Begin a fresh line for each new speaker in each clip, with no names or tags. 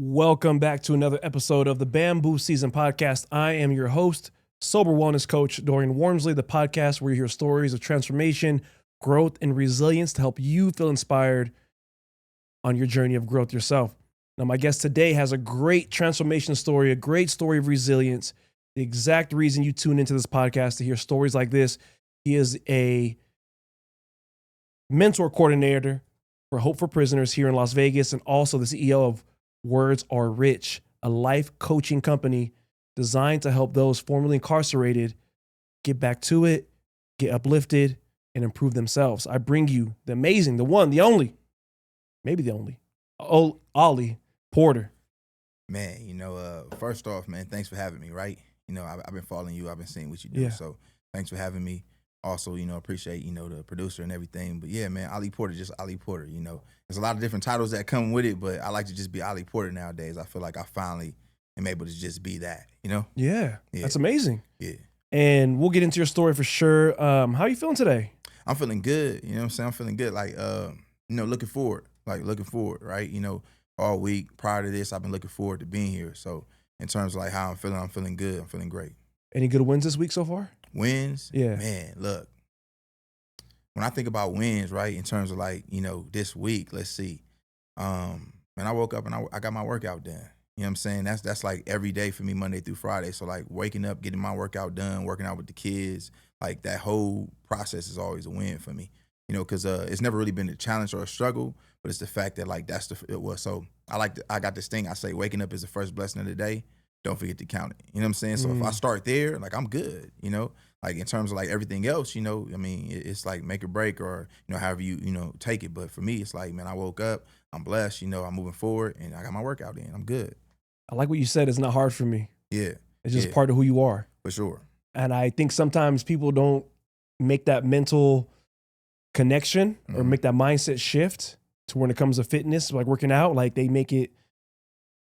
Welcome back to another episode of the BambooSZN Podcast. I am your host, sober wellness coach Dorian Warmsley, the podcast where you hear stories of transformation, growth, and resilience to help you feel inspired on your journey of growth yourself. Now, my guest today has a great transformation story, a great story of resilience, the exact reason you tune into this podcast to hear stories like this. He is a mentor coordinator for Hope for Prisoners here in Las Vegas and also the CEO of Words Are Rich, a life coaching company designed to help those formerly incarcerated get back to it, get uplifted, and improve themselves. I bring you the amazing, the one, the only, maybe the only, Ollie Porter.
Man, first off, man, thanks for having me, right? I've been following you. I've been seeing what you do.
Yeah.
So thanks for having me. Also, appreciate, the producer and everything. But yeah, man, Ollie Porter, just Ollie Porter, There's a lot of different titles that come with it, but I like to just be Ollie Porter nowadays. I feel like I finally am able to just be that,
Yeah, that's amazing.
Yeah.
And we'll get into your story for sure. How are you feeling today?
I'm feeling good, you know what I'm saying? I'm feeling good, looking forward, right? All week prior to this, I've been looking forward to being here. So in terms of how I'm feeling good. I'm feeling great.
Any good wins this week so far?
Wins?
Yeah.
Man, look, when I think about wins, right, in terms of this week, let's see. Man, I woke up and I got my workout done. You know what I'm saying? That's like every day for me, Monday through Friday. So waking up, getting my workout done, working out with the kids, that whole process is always a win for me. Because it's never really been a challenge or a struggle, but it's the fact that it was. So I got this thing. I say waking up is the first blessing of the day. Don't forget to count it. You know what I'm saying? So if I start there, I'm good, in terms of everything else, it's make or break or, however you, take it. But for me, it's man, I woke up, I'm blessed, I'm moving forward and I got my workout in. I'm good.
I like what you said. It's not hard for me.
Yeah.
It's just part of who you are.
For sure.
And I think sometimes people don't make that mental connection or make that mindset shift to when it comes to fitness, working out, they make it.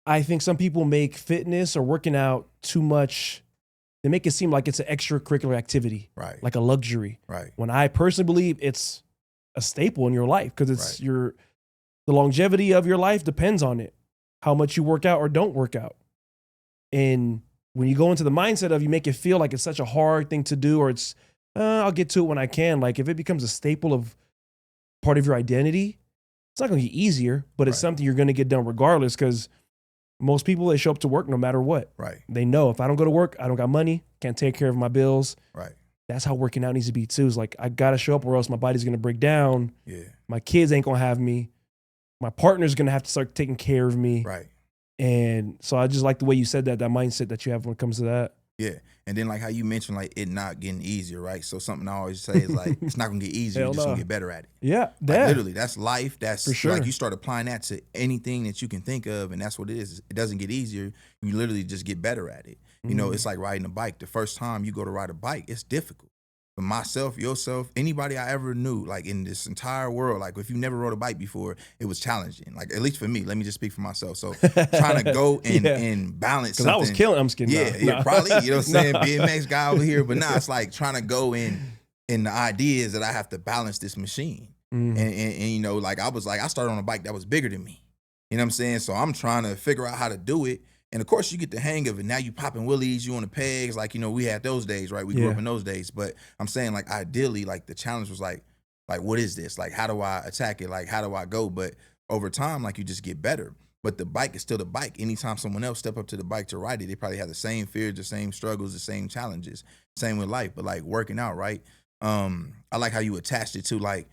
I think some people make fitness or working out too much. They make it seem like it's an extracurricular activity,
right?
Like a luxury,
right?
When I personally believe it's a staple in your life because it's the longevity of your life depends on it, how much you work out or don't work out. And when you go into the mindset of you make it feel like it's such a hard thing to do or it's, I'll get to it when I can. If it becomes a staple of part of your identity, it's not going to get easier, but it's something you're going to get done regardless because most people, they show up to work no matter what.
Right.
They know if I don't go to work, I don't got money, can't take care of my bills.
Right.
That's how working out needs to be too. It's I got to show up or else my body's going to break down.
Yeah. My
kids ain't going to have me. My partner's going to have to start taking care of me.
Right.
And so I just like the way you said that mindset that you have when it comes to that.
Yeah. And then how you mentioned it not getting easier, right? So something I always say is it's not gonna get easier, you're just gonna get better at it.
Yeah.
Literally, that's life. That's
for sure.
You start applying that to anything that you can think of, and that's what it is. It doesn't get easier. You literally just get better at it. It's like riding a bike. The first time you go to ride a bike, it's difficult. For myself, yourself, anybody I ever knew, in this entire world, if you never rode a bike before, it was challenging. At least for me, let me just speak for myself. So trying to go and balance something.
Because I was killing, I'm just kidding.
Yeah, probably, you know what I'm saying? BMX guy over here. But it's trying to go in the ideas that I have to balance this machine. And I started on a bike that was bigger than me. You know what I'm saying? So I'm trying to figure out how to do it. And of course you get the hang of it. Now you popping wheelies, you on the pegs, we had those days, right? We grew up in those days. But I'm saying ideally, the challenge was what is this? How do I attack it? How do I go? But over time, you just get better. But the bike is still the bike. Anytime someone else step up to the bike to ride it, they probably have the same fears, the same struggles, the same challenges. Same with life, but working out, right? I like how you attached it to my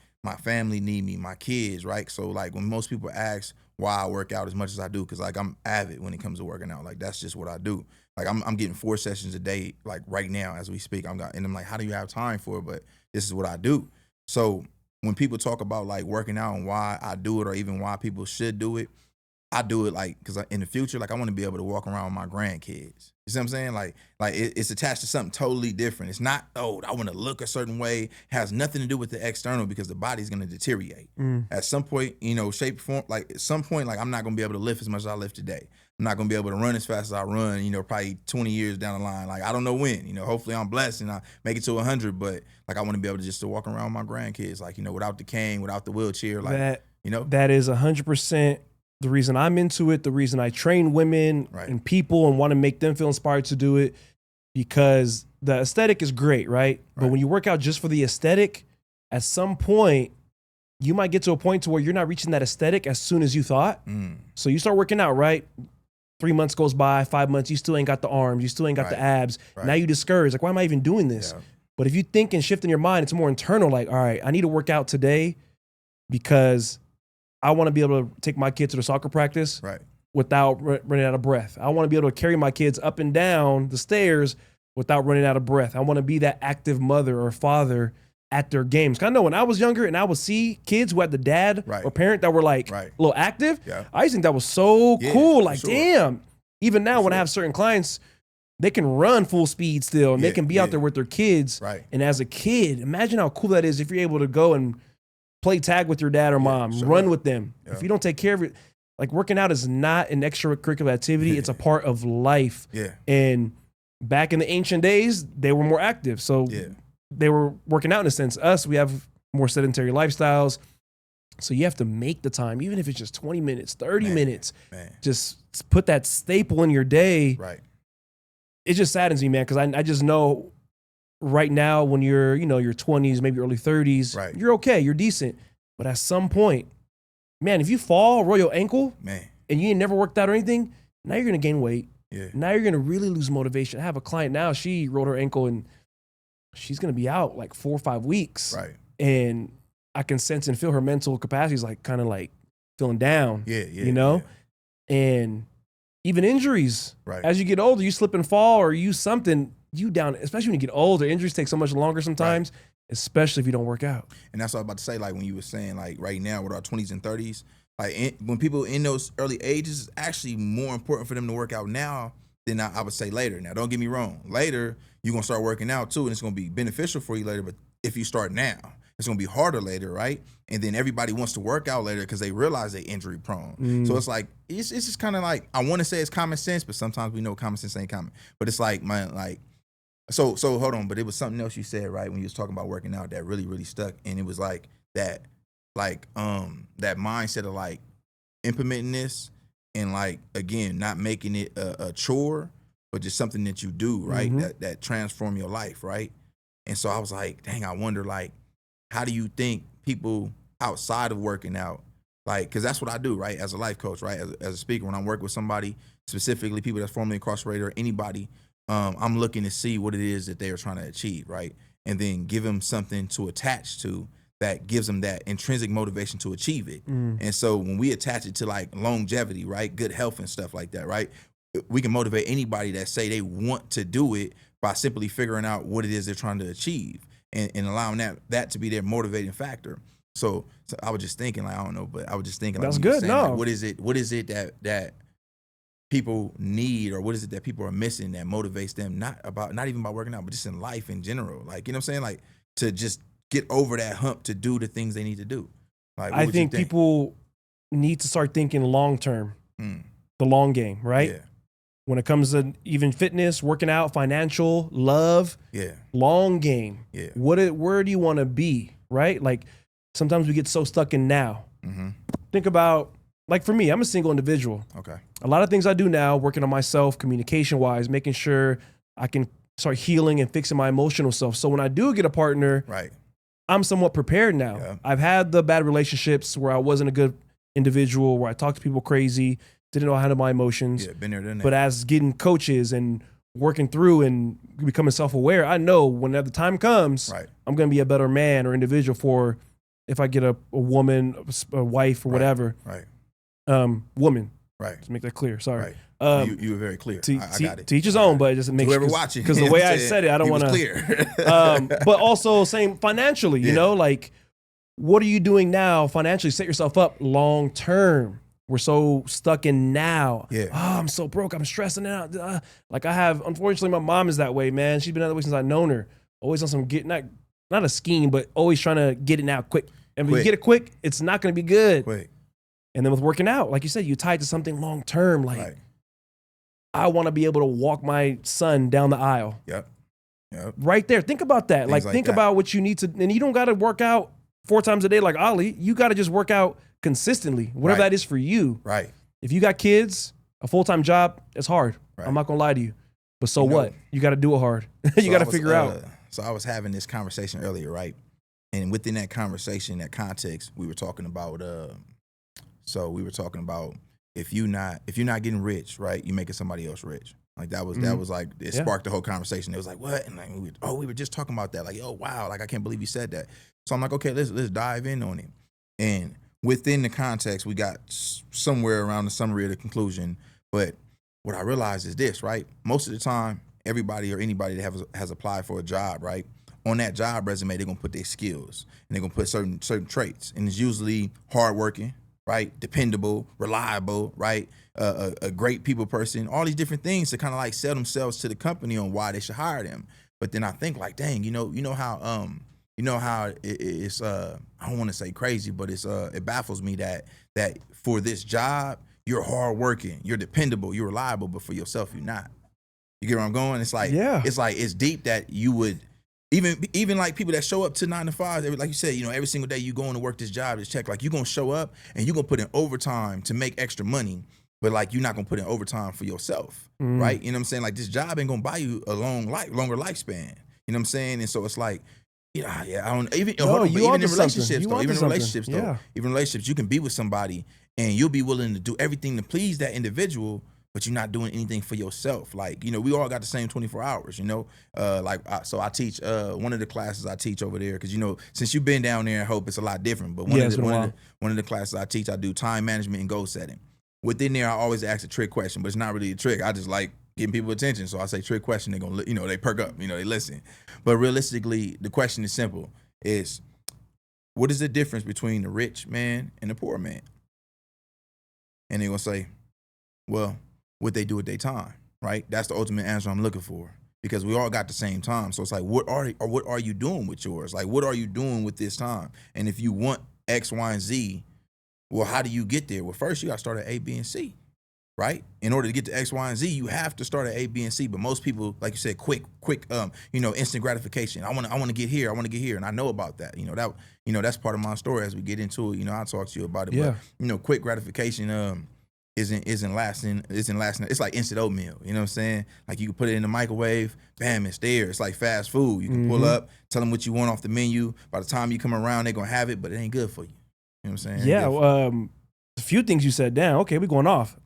family need me, my kids, right? So when most people ask why I work out as much as I do, because I'm avid when it comes to working out. That's just what I do. I'm getting 4 sessions a day, right now as we speak. And I'm how do you have time for it? But this is what I do. So when people talk about working out and why I do it or even why people should do it, I do it because in the future, I want to be able to walk around with my grandkids. You see what I'm saying? It's attached to something totally different. It's not, I want to look a certain way. It has nothing to do with the external because the body's going to deteriorate. At some point, shape, form, at some point, I'm not going to be able to lift as much as I lift today. I'm not going to be able to run as fast as I run, probably 20 years down the line. I don't know when, hopefully I'm blessed and I make it to 100, but I want to be able to just to walk around with my grandkids, without the cane, without the wheelchair,
that is 100% the reason I'm into it, the reason I train women and people and want to make them feel inspired to do it, because the aesthetic is great, right? But when you work out just for the aesthetic, at some point, you might get to a point to where you're not reaching that aesthetic as soon as you thought. So you start working out, right? 3 months goes by, 5 months, you still ain't got the arms, you still ain't got the abs. Now you discouraged, like, why am I even doing this? But if you think and shift in your mind, it's more internal, like, all right, I need to work out today because I want to be able to take my kids to the soccer practice without running out of breath. I want to be able to carry my kids up and down the stairs without running out of breath. I want to be that active mother or father at their games. Cause I know when I was younger and I would see kids who had the dad or parent that were like a little active, I used to think that was so cool. Like, damn, even now when I have certain clients, they can run full speed still and they can be out there with their kids. And as a kid, imagine how cool that is if you're able to go and play tag with your dad or mom, run with them. If you don't take care of it, like working out is not an extracurricular activity. It's a part of life. And back in the ancient days, they were more active. So they were working out in a sense. Us, we have more sedentary lifestyles. So you have to make the time, even if it's just 20 minutes, 30 minutes, just put that staple in your day. It just saddens me, man, because I just know right now when you're, your 20s, maybe early 30s, you're okay, you're decent. But at some point, man, if you fall, roll your ankle, and you ain't never worked out or anything, now you're going to gain weight. Now you're going to really lose motivation. I have a client now, she rolled her ankle and she's going to be out like 4 or 5 weeks. And I can sense and feel her mental capacity is like kind of like feeling down, and even injuries, as you get older, you slip and fall or use something, you down, especially when you get older, injuries take so much longer sometimes, especially if you don't work out. And that's what I was about to say, like when you were saying, like right now with our 20s and 30s, like when people in those early ages, it's actually more important for them to work out now than I would say later. Now, don't get me wrong. Later, you're going to start working out too, and it's going to be beneficial for you later. But if you start now, it's going to be harder later, right? And then everybody wants to work out later because they realize they're injury prone. So it's like, it's just kind of like, I want to say it's common sense, but sometimes we know common sense ain't common. But it's like, so hold on. But it was something else you said, right, when you was talking about working out that really, really stuck. And it was like that mindset of like implementing this and like, again, not making it a chore, but just something that you do, right? That transform your life, right? And so I was like, dang, I wonder, like, how do you think people outside of working out, like, because that's what I do, right? As a life coach, right? As a speaker, when I'm working with somebody, specifically people that's formerly incarcerated or anybody, I'm looking to see what it is that they are trying to achieve, right? And then give them something to attach to that gives them that intrinsic motivation to achieve it. And so when we attach it to like longevity, right? Good health and stuff like that, right? We can motivate anybody that say they want to do it by simply figuring out what it is they're trying to achieve and allowing that to be their motivating factor. So I was just thinking, like, I don't know, but I was just thinking, like, that's good. No,
like, what is it that people need, or what is it that people are missing that motivates them? Not even about working out, but just in life in general. Like, you know what I'm saying? Like, to just get over that hump to do the things they need to do. Like, I think
people need to start thinking long term, the long game, right? When it comes to even fitness, working out, financial, love, long game. Where do you want to be, right? Like, sometimes we get so stuck in now. Think about, like, for me, I'm a single individual. A lot of things I do now, working on myself, communication-wise, making sure I can start healing and fixing my emotional self. So when I do get a partner, I'm somewhat prepared now. I've had the bad relationships where I wasn't a good individual, where I talked to people crazy, didn't know how to handle my emotions.
Been there, done that.
But as getting coaches and working through and becoming self-aware, I know whenever the time comes, I'm going to be a better man or individual for if I get a woman, a wife, or whatever. Woman. To make that clear. Sorry.
You were very clear. I got it.
To each his own, but it doesn't make
whoever watching.
Because the way I said it, I don't want to.
Clear.
But also saying financially, you know, like, what are you doing now financially? Set yourself up long term. We're so stuck in now. Oh, I'm so broke. I'm stressing out. Like, I have, unfortunately, my mom is that way, man. She's been that way since I've known her. Always on some not a scheme, but always trying to get it now quick. And when you get it quick, it's not going to be good. And then with working out, like you said, you tie it to something long term. Like, I want to be able to walk my son down the aisle. Right there. Think about that. Think about what you need to, and you don't got to work out 4 times a day like Ollie. You got to just work out consistently, whatever
Right.
that is for you.
Right.
If you got kids, a full-time job, it's hard.
Right.
I'm not gonna lie to you. But so
You know,
what? You got to do it hard.
So
You got to
I was,
figure out.
So I was having this conversation earlier, right? And within that conversation, that context, we were talking about. If you're not getting rich, right, you're making somebody else rich. Like that was like it sparked the whole conversation. It was like, what? And like we were just talking about that. Like, oh wow, like I can't believe you said that. So I'm like, okay, let's dive in on it. And within the context, we got somewhere around the summary of the conclusion. But what I realized is this, right? Most of the time, everybody or anybody that has applied for a job, right? On that job resume, they're gonna put their skills and they're gonna put certain traits. And it's usually hardworking, right? Dependable, reliable, right? A great people person, all these different things to kind of like sell themselves to the company on why they should hire them. But then I think like, dang, you know how it's I don't want to say crazy, but it baffles me that for this job, you're hardworking, you're dependable, you're reliable, but for yourself, you're not. You get where I'm going? It's like, it's deep that you would, even like people that show up to 9 to 5, like you said, every single day you going to work this job, this check, like you're going to show up and you're going to put in overtime to make extra money, but like you're not going to put in overtime for yourself, right? You know what I'm saying? Like this job ain't going to buy you a longer lifespan. You know what I'm saying? And so it's like, I don't even in relationships though. Even relationships, you can be with somebody and you'll be willing to do everything to please that individual, but you're not doing anything for yourself. Like, we all got the same 24 hours, so I teach one of the classes I teach over there, because, since you've been down there in Hope, it's a lot different. But one of the classes I teach, I do time management and goal setting. Within there, I always ask a trick question, but it's not really a trick. I just like getting people attention. So I say trick question, they're going to, they perk up, they listen. But realistically, the question is simple, is what is the difference between the rich man and the poor man? And they're going to say, well, what they do with their time, right? That's the ultimate answer I'm looking for, because we all got the same time. So it's like, what are you doing with yours? Like, what are you doing with this time? And if you want X, Y, and Z, well, how do you get there? Well, first you got to start at A, B, and C, right? In order to get to X, Y, and Z, you have to start at A, B, and C. But most people, like you said, quick, instant gratification. I want to get here. And I know about that. That's part of my story. As we get into it, I'll talk to you about it.
Yeah.
But quick gratification isn't lasting. It's like instant oatmeal. You know what I'm saying? Like you can put it in the microwave, bam, it's there. It's like fast food. You can pull up, tell them what you want off the menu. By the time you come around, they're gonna have it, but it ain't good for you. You know what I'm saying?
Yeah. A few things you said down. Okay, we're going off.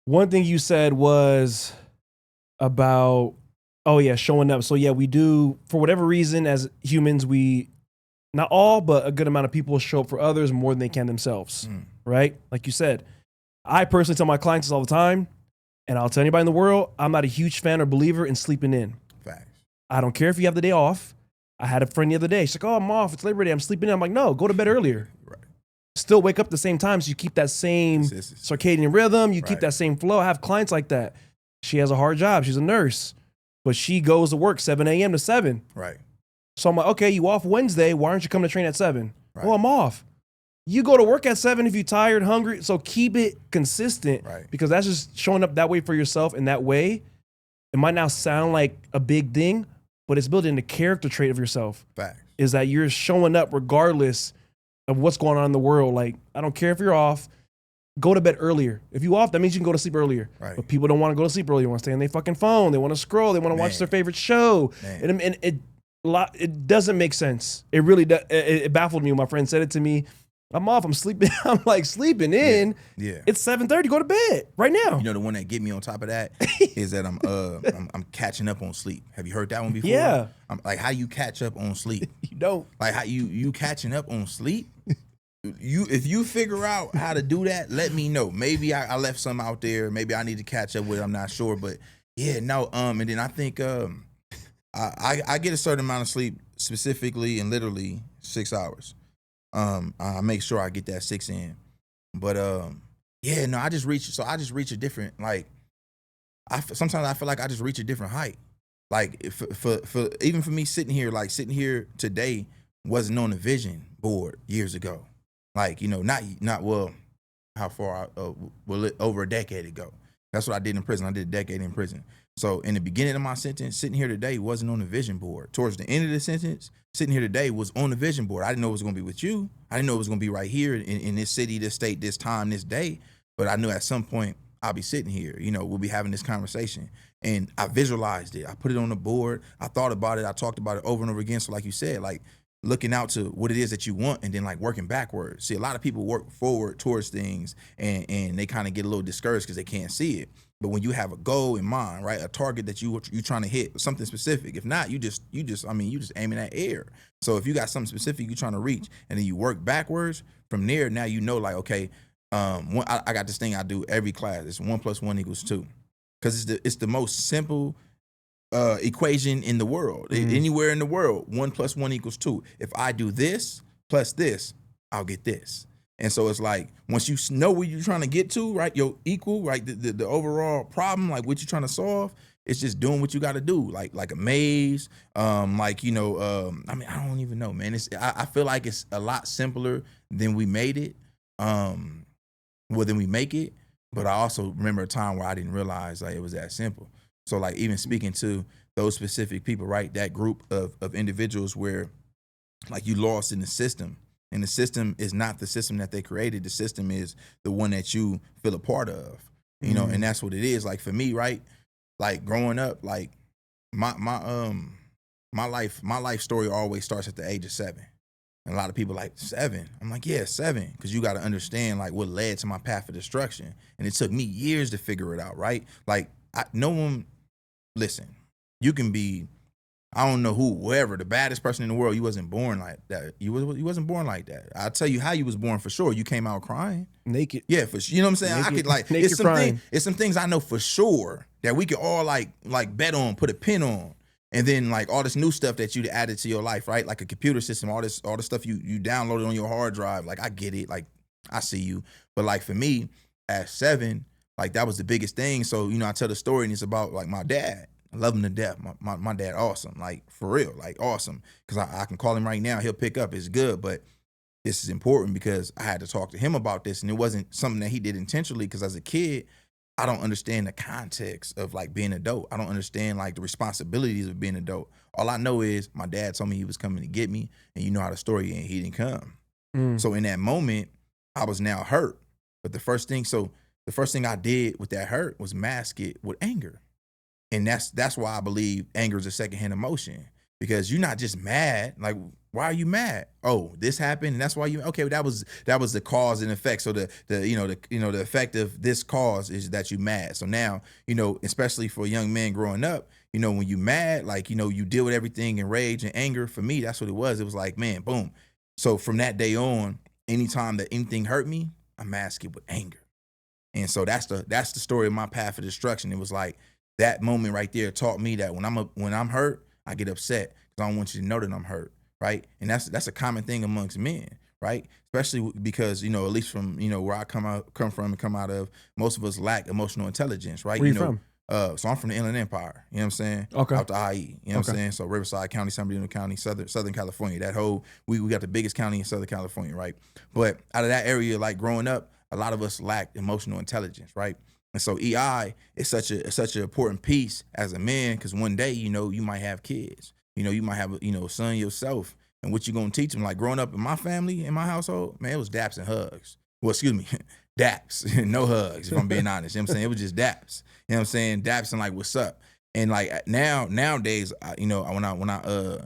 One thing you said was about, showing up. So yeah, we do, for whatever reason, as humans, we, not all, but a good amount of people show up for others more than they can themselves, right? Like you said, I personally tell my clients this all the time, and I'll tell anybody in the world, I'm not a huge fan or believer in sleeping in.
Facts.
I don't care if you have the day off. I had a friend the other day. She's like, oh, I'm off. It's Labor Day. I'm sleeping in. I'm like, no, go to bed earlier.
Right.
Still wake up at the same time, so you keep that same circadian rhythm. You keep that same flow. I have clients like that. She has a hard job. She's a nurse, but she goes to work 7 a.m. to 7.
Right.
So I'm like, okay, you off Wednesday. Why aren't you coming to train at 7?
Right.
Well, I'm off. You go to work at 7 if you're tired, hungry. So keep it consistent,
right?
Because that's just showing up that way for yourself. And that way, it might not sound like a big thing, but it's building the character trait of yourself.
Facts.
Is that you're showing up regardless of what's going on in the world. Like, I don't care if you're off, go to bed earlier. If you off, that means you can go to sleep earlier.
Right.
But people don't want to go to sleep earlier. They want to stay on their fucking phone. They want to scroll. They want to watch their favorite show. And it doesn't make sense. It really does. It baffled me when my friend said it to me. I'm off. I'm sleeping. I'm like, sleeping in.
Yeah.
It's 7:30. Go to bed right now.
The one that get me on top of that is that I'm catching up on sleep. Have you heard that one before?
Yeah.
I'm like, how you catch up on sleep?
You don't.
Like how you catching up on sleep? If you figure out how to do that, let me know. Maybe I left some out there. Maybe I need to catch up with it. I'm not sure, but yeah, no. And then I think I get a certain amount of sleep, specifically and literally 6 hours. I make sure I get that 6 in, but I just reach a different, like, sometimes I feel like I just reach a different height. Like for even for me sitting here today wasn't on the vision board years ago. Like, not well, how far over a decade ago. That's what I did in prison. I did a decade in prison. So in the beginning of my sentence, sitting here today wasn't on the vision board. Towards the end of the sentence, sitting here today was on the vision board. I didn't know it was going to be with you. I didn't know it was going to be right here in this city, this state, this time, this day. But I knew at some point I'll be sitting here. We'll be having this conversation. And I visualized it. I put it on the board. I thought about it. I talked about it over and over again. So like you said, like looking out to what it is that you want and then like working backwards. See, a lot of people work forward towards things and they kind of get a little discouraged because they can't see it. But when you have a goal in mind, right, a target that you trying to hit, something specific. If not, you just aiming at air. So if you got something specific you're trying to reach, and then you work backwards from there, now like, okay, I got this thing I do every class. It's 1 + 1 = 2, because it's the most simple equation in the world. Anywhere in the world, 1 + 1 = 2. If I do this plus this, I'll get this. And so it's like, once you know where you're trying to get to, right, your equal, right, the overall problem, like what you're trying to solve, it's just doing what you got to do, like a maze, I don't even know, man. I feel like it's a lot simpler than we made it, than we make it. But I also remember a time where I didn't realize like it was that simple. So like even speaking to those specific people, right, that group of individuals where like you lost in the system. And the system is not the system that they created. The system is the one that you feel a part of, and that's what it is. Like for me, right? Like growing up, like my life story always starts at the age of 7. And a lot of people like 7. I'm like, yeah, 7, because you got to understand like what led to my path of destruction. And it took me years to figure it out, right? Like listen, you can be, I don't know whoever, the baddest person in the world, you wasn't born like that. You wasn't born like that. I'll tell you how you was born for sure. You came out crying.
Naked.
Yeah, for sure. You know what I'm saying?
Naked,
I could like, it's some things I know for sure that we could all like bet on, put a pin on. And then like all this new stuff that you added to your life, right? Like a computer system, all the stuff you downloaded on your hard drive. Like I get it. Like I see you. But like for me at 7, like that was the biggest thing. So, I tell the story and it's about like my dad. I love him to death. My dad, awesome. Like, for real, like, awesome. Because I can call him right now. He'll pick up. It's good. But this is important because I had to talk to him about this. And it wasn't something that he did intentionally, because as a kid, I don't understand the context of, like, being an adult. I don't understand, like, the responsibilities of being an adult. All I know is my dad told me he was coming to get me. And you know how the story ended. He didn't come. So in that moment, I was now hurt. But the first thing I did with that hurt was mask it with anger. And that's why I believe anger is a secondhand emotion, because you're not just mad. Like, why are you mad? Oh, this happened, and that's why you. Okay, that was the cause and effect. So the effect of this cause is that you mad. So now, especially for young men growing up, when you mad, like, you deal with everything in rage and anger. For me, that's what it was. It was like, man, boom. So from that day on, anytime that anything hurt me, I mask it with anger. And so that's the story of my path of destruction. It was like, that moment right there taught me that when I'm hurt, I get upset because I don't want you to know that I'm hurt, right? And that's a common thing amongst men, right? Especially because, at least from, where I come out of, most of us lack emotional intelligence, right?
Where you from?
So I'm from the Inland Empire, you know what I'm saying?
Okay.
Out the IE, you know what I'm saying? So Riverside County, San Bernardino County, Southern California. That whole, we got the biggest county in Southern California, right? But out of that area, like growing up, a lot of us lack emotional intelligence, right? And so EI is such an important piece as a man, because one day, you might have kids. You might have a son yourself. And what you going to teach them? Like growing up in my family, in my household, man, it was daps and hugs. Well, excuse me, daps, no hugs, if I'm being honest. You know what I'm saying? It was just daps. You know what I'm saying? Daps and like, what's up? And like nowadays, when I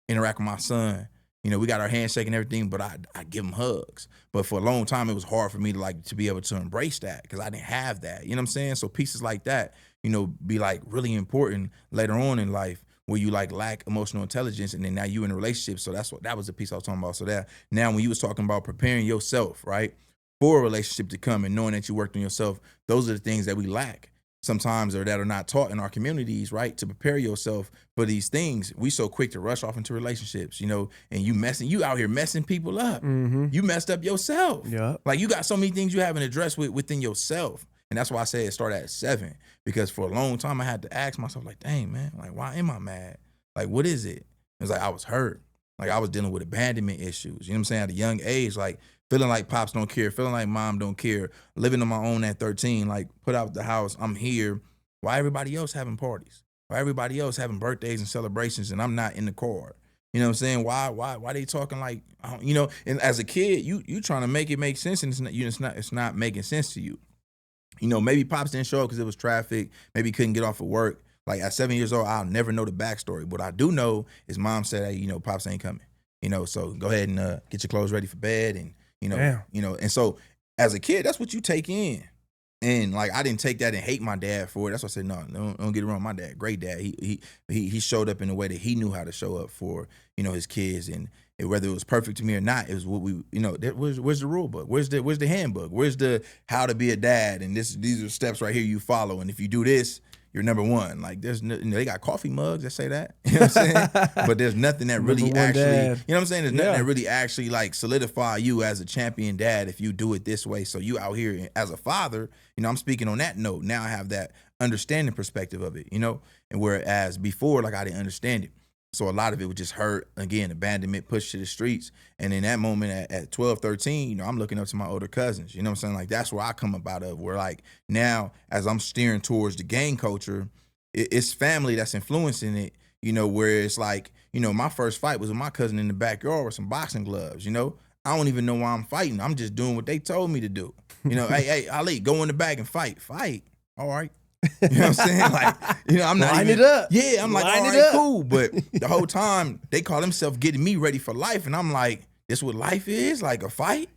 interact with my son, we got our handshake and everything, but I give him hugs. But for a long time, it was hard for me to be able to embrace that, because I didn't have that. You know what I'm saying? So pieces like that, be like really important later on in life, where you like lack emotional intelligence, and then now you in a relationship. So that was the piece I was talking about. So that now when you was talking about preparing yourself, right, for a relationship to come and knowing that you worked on yourself, those are the things that we lack sometimes, or that are not taught in our communities, right? To prepare yourself for these things. We so quick to rush off into relationships, and you out here messing people up.
Mm-hmm.
You messed up yourself.
Yeah.
Like you got so many things you haven't addressed within yourself. And that's why I say it started at 7, because for a long time I had to ask myself, like, dang, man, like, why am I mad? Like, what is it? It was like, I was hurt. Like I was dealing with abandonment issues. You know what I'm saying? At a young age, like feeling like pops don't care, feeling like mom don't care, living on my own at 13, like put out the house, I'm here. Why everybody else having parties? Why everybody else having birthdays and celebrations and I'm not in the car? You know what I'm saying? Why they talking like, you know? And as a kid, you trying to make it make sense, and it's not making sense to you. You know, maybe pops didn't show up because it was traffic. Maybe he couldn't get off of work. Like at 7 years old, I'll never know the backstory. What I do know is mom said, hey, you know, pops ain't coming. You know, so go ahead and get your clothes ready for bed, and and so as a kid, that's what you take in. And like I didn't take that and hate my dad for it. That's why I said no, don't get it wrong. My dad, great dad. He showed up in a way that he knew how to show up for his kids, and whether it was perfect to me or not, it was what we where's the rule book? Where's the handbook? Where's the how to be a dad? And these are steps right here you follow. And if you do this, you're number one. Like there's they got coffee mugs that say that. You know what I'm saying? But there's nothing that really actually, dad. You know what I'm saying? There's nothing that really actually like solidify you as a champion dad if you do it this way. So you out here as a father, I'm speaking on that note. Now I have that understanding perspective of it, and whereas before, like I didn't understand it. So a lot of it would just hurt, again, abandonment, push to the streets. And in that moment at 12, 13, I'm looking up to my older cousins. You know what I'm saying? Like that's where I come up out of, where like now as I'm steering towards the gang culture, it's family that's influencing it, where it's like, my first fight was with my cousin in the backyard with some boxing gloves, I don't even know why I'm fighting. I'm just doing what they told me to do. Hey, Ali, go in the back and fight. Fight. All right. You know what I'm saying? Like, I'm not
Line
even,
it up.
Yeah, I'm like, all right, cool. But the whole time they call themselves getting me ready for life. And I'm like, this what life is? Like a fight?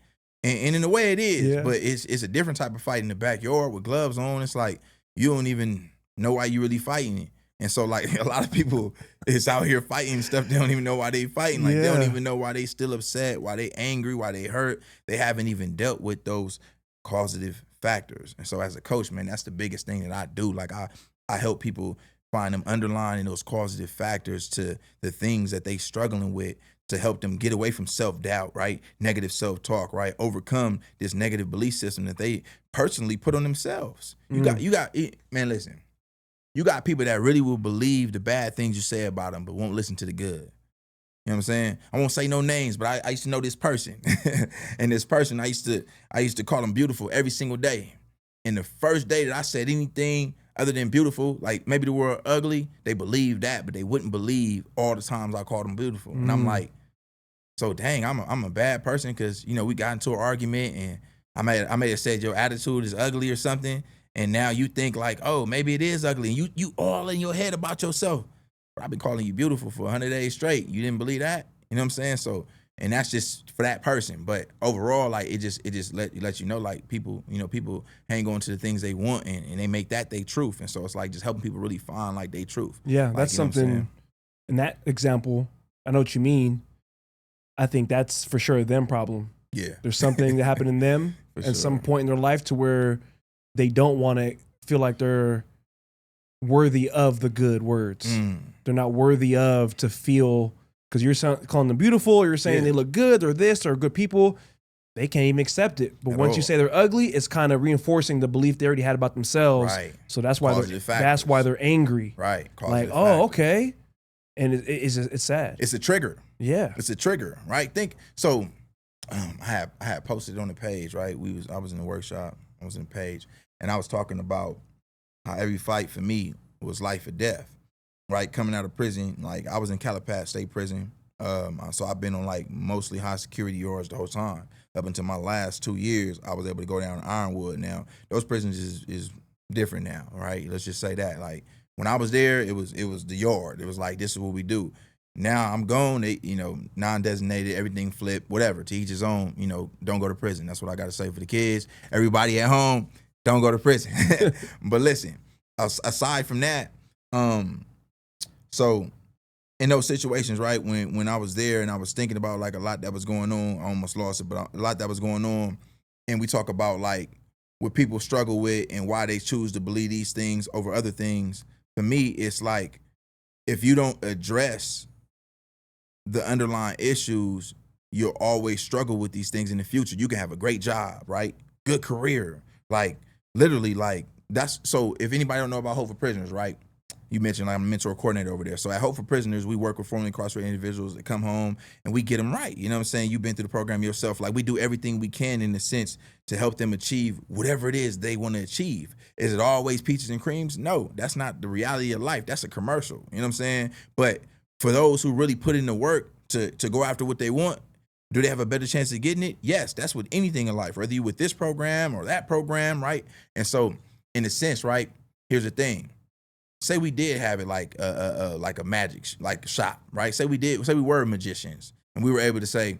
And in a way it is, but it's a different type of fight in the backyard with gloves on. It's like, you don't even know why you really fighting it. And so like a lot of people is out here fighting stuff. They don't even know why they fighting. Like they don't even know why they still upset, why they angry, why they hurt. They haven't even dealt with those causative factors. And so as a coach, man, that's the biggest thing that I do. Like I help people find them underlying those causative factors to the things that they struggling with, to help them get away from self-doubt, right? Negative self-talk, right? Overcome this negative belief system that they personally put on themselves. You got, man, listen, you got people that really will believe the bad things you say about them, but won't listen to the good. You know what I'm saying? I won't say no names, but I used to know this person. And this person, I used to call them beautiful every single day. And the first day that I said anything other than beautiful, like maybe the word ugly, they believed that, but they wouldn't believe all the times I called them beautiful. And I'm like, so dang, I'm a bad person because, we got into an argument and I may have said your attitude is ugly or something. And now you think like, oh, maybe it is ugly. And you all in your head about yourself. I've been calling you beautiful for 100 days straight. You didn't believe that? You know what I'm saying? So, and that's just for that person. But overall, like it just let you know, like people hang on to the things they want and they make that their truth. And so it's like just helping people really find like their truth.
Yeah, like, that's something in that example. I know what you mean. I think that's for sure them problem.
Yeah.
There's something that happened in them at some point in their life to where they don't want to feel like they're worthy of the good words. They're not worthy of to feel, because you're calling them beautiful, or you're saying they look good, or this, or good people. They can't even accept it. But once you say they're ugly, it's kind of reinforcing the belief they already had about themselves.
Right.
So that's why they're angry.
Right.
Like, oh, okay. And it's sad.
It's a trigger.
Yeah.
It's a trigger, right? Think so. I had posted on the page, right? I was in the workshop. I was in the page, and I was talking about how every fight for me was life or death. Right, coming out of prison, like I was in Calipat State Prison, so I've been on like mostly high security yards the whole time. Up until my last 2 years, I was able to go down to Ironwood. Now those prisons is different now, right? Let's just say that. Like when I was there, it was the yard. It was like this is what we do. Now I'm gone. They, non-designated, everything flipped, whatever. To each his own. Don't go to prison. That's what I got to say for the kids. Everybody at home, don't go to prison. But listen, aside from that. So in those situations, right, when I was there and I was thinking about like a lot that was going on, I almost lost it, but a lot that was going on, and we talk about like what people struggle with and why they choose to believe these things over other things. For me, it's like if you don't address the underlying issues, you'll always struggle with these things in the future. You can have a great job, right? Good career. Like literally like that's, so if anybody don't know about Hope for Prisoners, right? you mentioned like I'm a mentor coordinator over there. So at Hope for Prisoners, we work with formerly incarcerated individuals that come home and we get them right. You know what I'm saying? You've been through the program yourself. Like we do everything we can in the sense to help them achieve whatever it is they want to achieve. Is it always peaches and creams? No, that's not the reality of life. That's a commercial. You know what I'm saying? But for those who really put in the work to go after what they want, do they have a better chance of getting it? Yes, that's with anything in life, whether you with this program or that program, right? And so, in a sense, right, here's the thing. Say we did have it like a magic shop, right? Say we were magicians and we were able to say,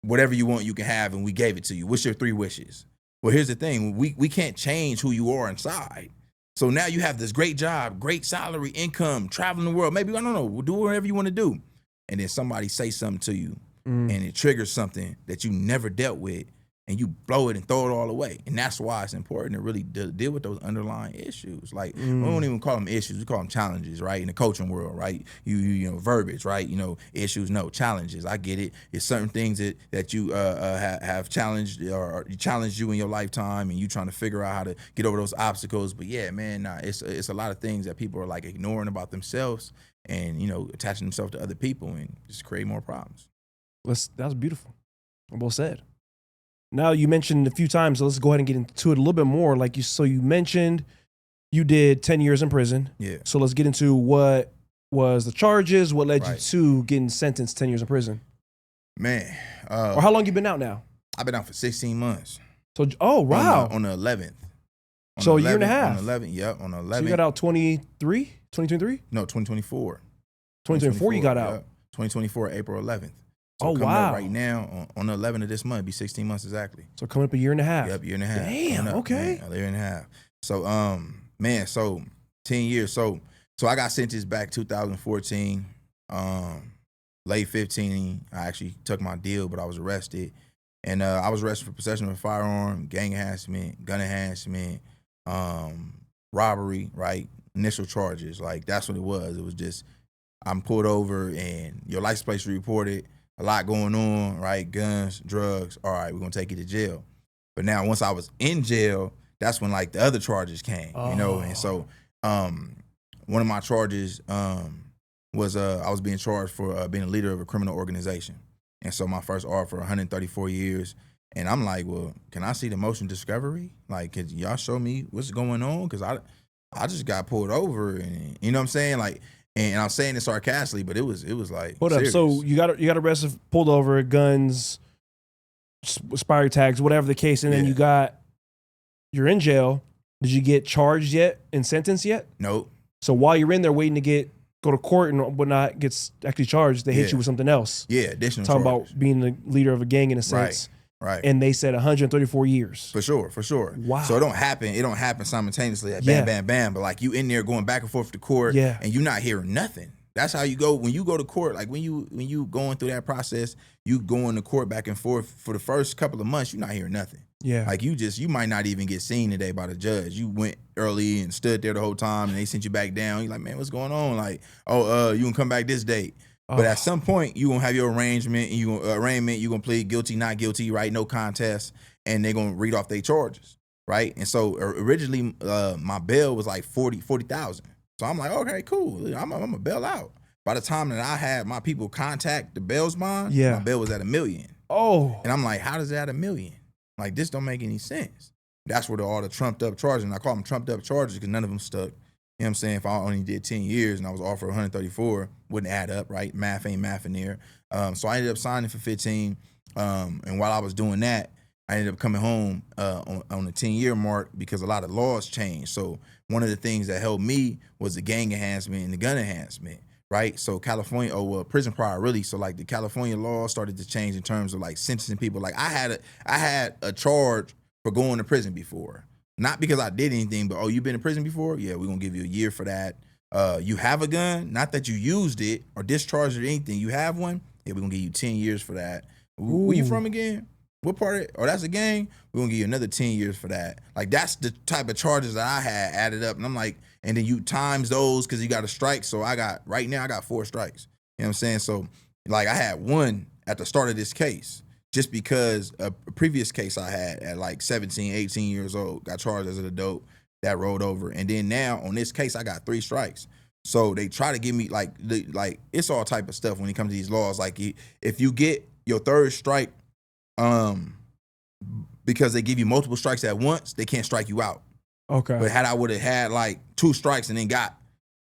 whatever you want, you can have, and we gave it to you. What's your 3 wishes? Well, here's the thing. We can't change who you are inside. So now you have this great job, great salary, income, traveling the world. Maybe, I don't know, do whatever you want to do. And then somebody say something to you. And it triggers something that you never dealt with, and you blow it and throw it all away. And that's why it's important to really deal with those underlying issues. Like, we don't even call them issues, we call them challenges, right? In the coaching world, right? You know, verbiage, right? You know, issues, no, challenges. I get it. It's certain things that you have challenged or challenged you in your lifetime, and you trying to figure out how to get over those obstacles. But yeah, man, nah, it's a lot of things that people are like ignoring about themselves and, you know, attaching themselves to other people and just create more problems.
That was beautiful. Well said. Now you mentioned a few times, so let's go ahead and get into it a little bit more. You mentioned you did 10 years in prison.
Yeah.
So let's get into what was the charges, what led you to getting sentenced 10 years in prison.
Man.
Or how long you been out now?
I've been out for 16 months.
So, oh, wow.
On the 11th.
So a year and a half.
On the 11th, yep, on the 11th.
So you got out 2023?
No, 2024.
2024 you got out.
Yep. 2024, April 11th. So
oh, wow.
Right now, on the 11th of this month, it'll be 16 months exactly.
So coming up a year and a half.
Yep, year and a half.
Damn, okay.
Man, a year and a half. So, man, so 10 years. So I got sentenced back 2014, late 15. I actually took my deal, but I was arrested. And I was arrested for possession of a firearm, gang enhancement, gun enhancement, robbery, right? Initial charges. Like, that's what it was. It was just, I'm pulled over and your license plate reported. A lot going on, right? Guns, drugs. All right, we're going to take you to jail. But now once I was in jail, that's when like the other charges came, you know? And so one of my charges was I was being charged for being a leader of a criminal organization. And so my first R for 134 years. And I'm like, well, can I see the motion discovery? Like, could y'all show me what's going on? Because I just got pulled over and, you know what I'm saying? Like, and I'm saying it sarcastically, but it was like,
hold
serious.
up. So you got arrested, pulled over, guns, expiry tags, whatever the case, and then you're in jail. Did you get charged yet and sentenced yet?
Nope.
So while you're in there waiting to go to court and whatnot, gets actually charged, they hit you with something else.
Yeah, additional
talking
charges.
about being the leader of a gang in a sense.
Right.
And they said 134 years.
For sure. Wow. So it don't happen simultaneously like bam, bam. But like you in there going back and forth to court and you not hearing nothing. That's how you go when you go to court. Like when you going through that process, you going to court back and forth for the first couple of months, you're not hearing nothing.
Yeah.
Like you might not even get seen today by the judge. You went early and stood there the whole time and they sent you back down. You're like, man, what's going on? Like, you can come back this date. But at some point, you gonna have your arraignment, and you gonna plead guilty, not guilty, right? No contest, and they're gonna read off their charges, right? And so originally, my bail was like 40,000. So I'm like, okay, cool, I'm gonna bail out. By the time that I had my people contact the bail's bond, my bail was at $1 million.
Oh,
and I'm like, how does that $1 million? Like this don't make any sense. That's where all the trumped up charges, and I call them trumped up charges because none of them stuck. You know what I'm saying? If I only did 10 years and I was offered 134, wouldn't add up, right? Math ain't math in there. So I ended up signing for 15. And while I was doing that, I ended up coming home on the 10-year mark because a lot of laws changed. So one of the things that helped me was the gang enhancement and the gun enhancement, right? So California, prison prior really. So like the California law started to change in terms of like sentencing people. Like I had a charge for going to prison before. Not because I did anything, but, you been in prison before? Yeah, we're going to give you a year for that. You have a gun? Not that you used it or discharged it or anything. You have one? Yeah, we're going to give you 10 years for that. Where you from again? What part of it? Oh, that's a gang? We're going to give you another 10 years for that. Like, that's the type of charges that I had added up. And I'm like, and then you times those because you got a strike. So right now I got 4 strikes. You know what I'm saying? So, like, I had one at the start of this case. Just because a previous case I had at like 17, 18 years old, got charged as an adult, that rolled over. And then now on this case, I got 3 strikes. So they try to give me like it's all type of stuff when it comes to these laws. Like if you get your 3rd strike, because they give you multiple strikes at once, they can't strike you out.
Okay.
But had I would have had like 2 strikes and then got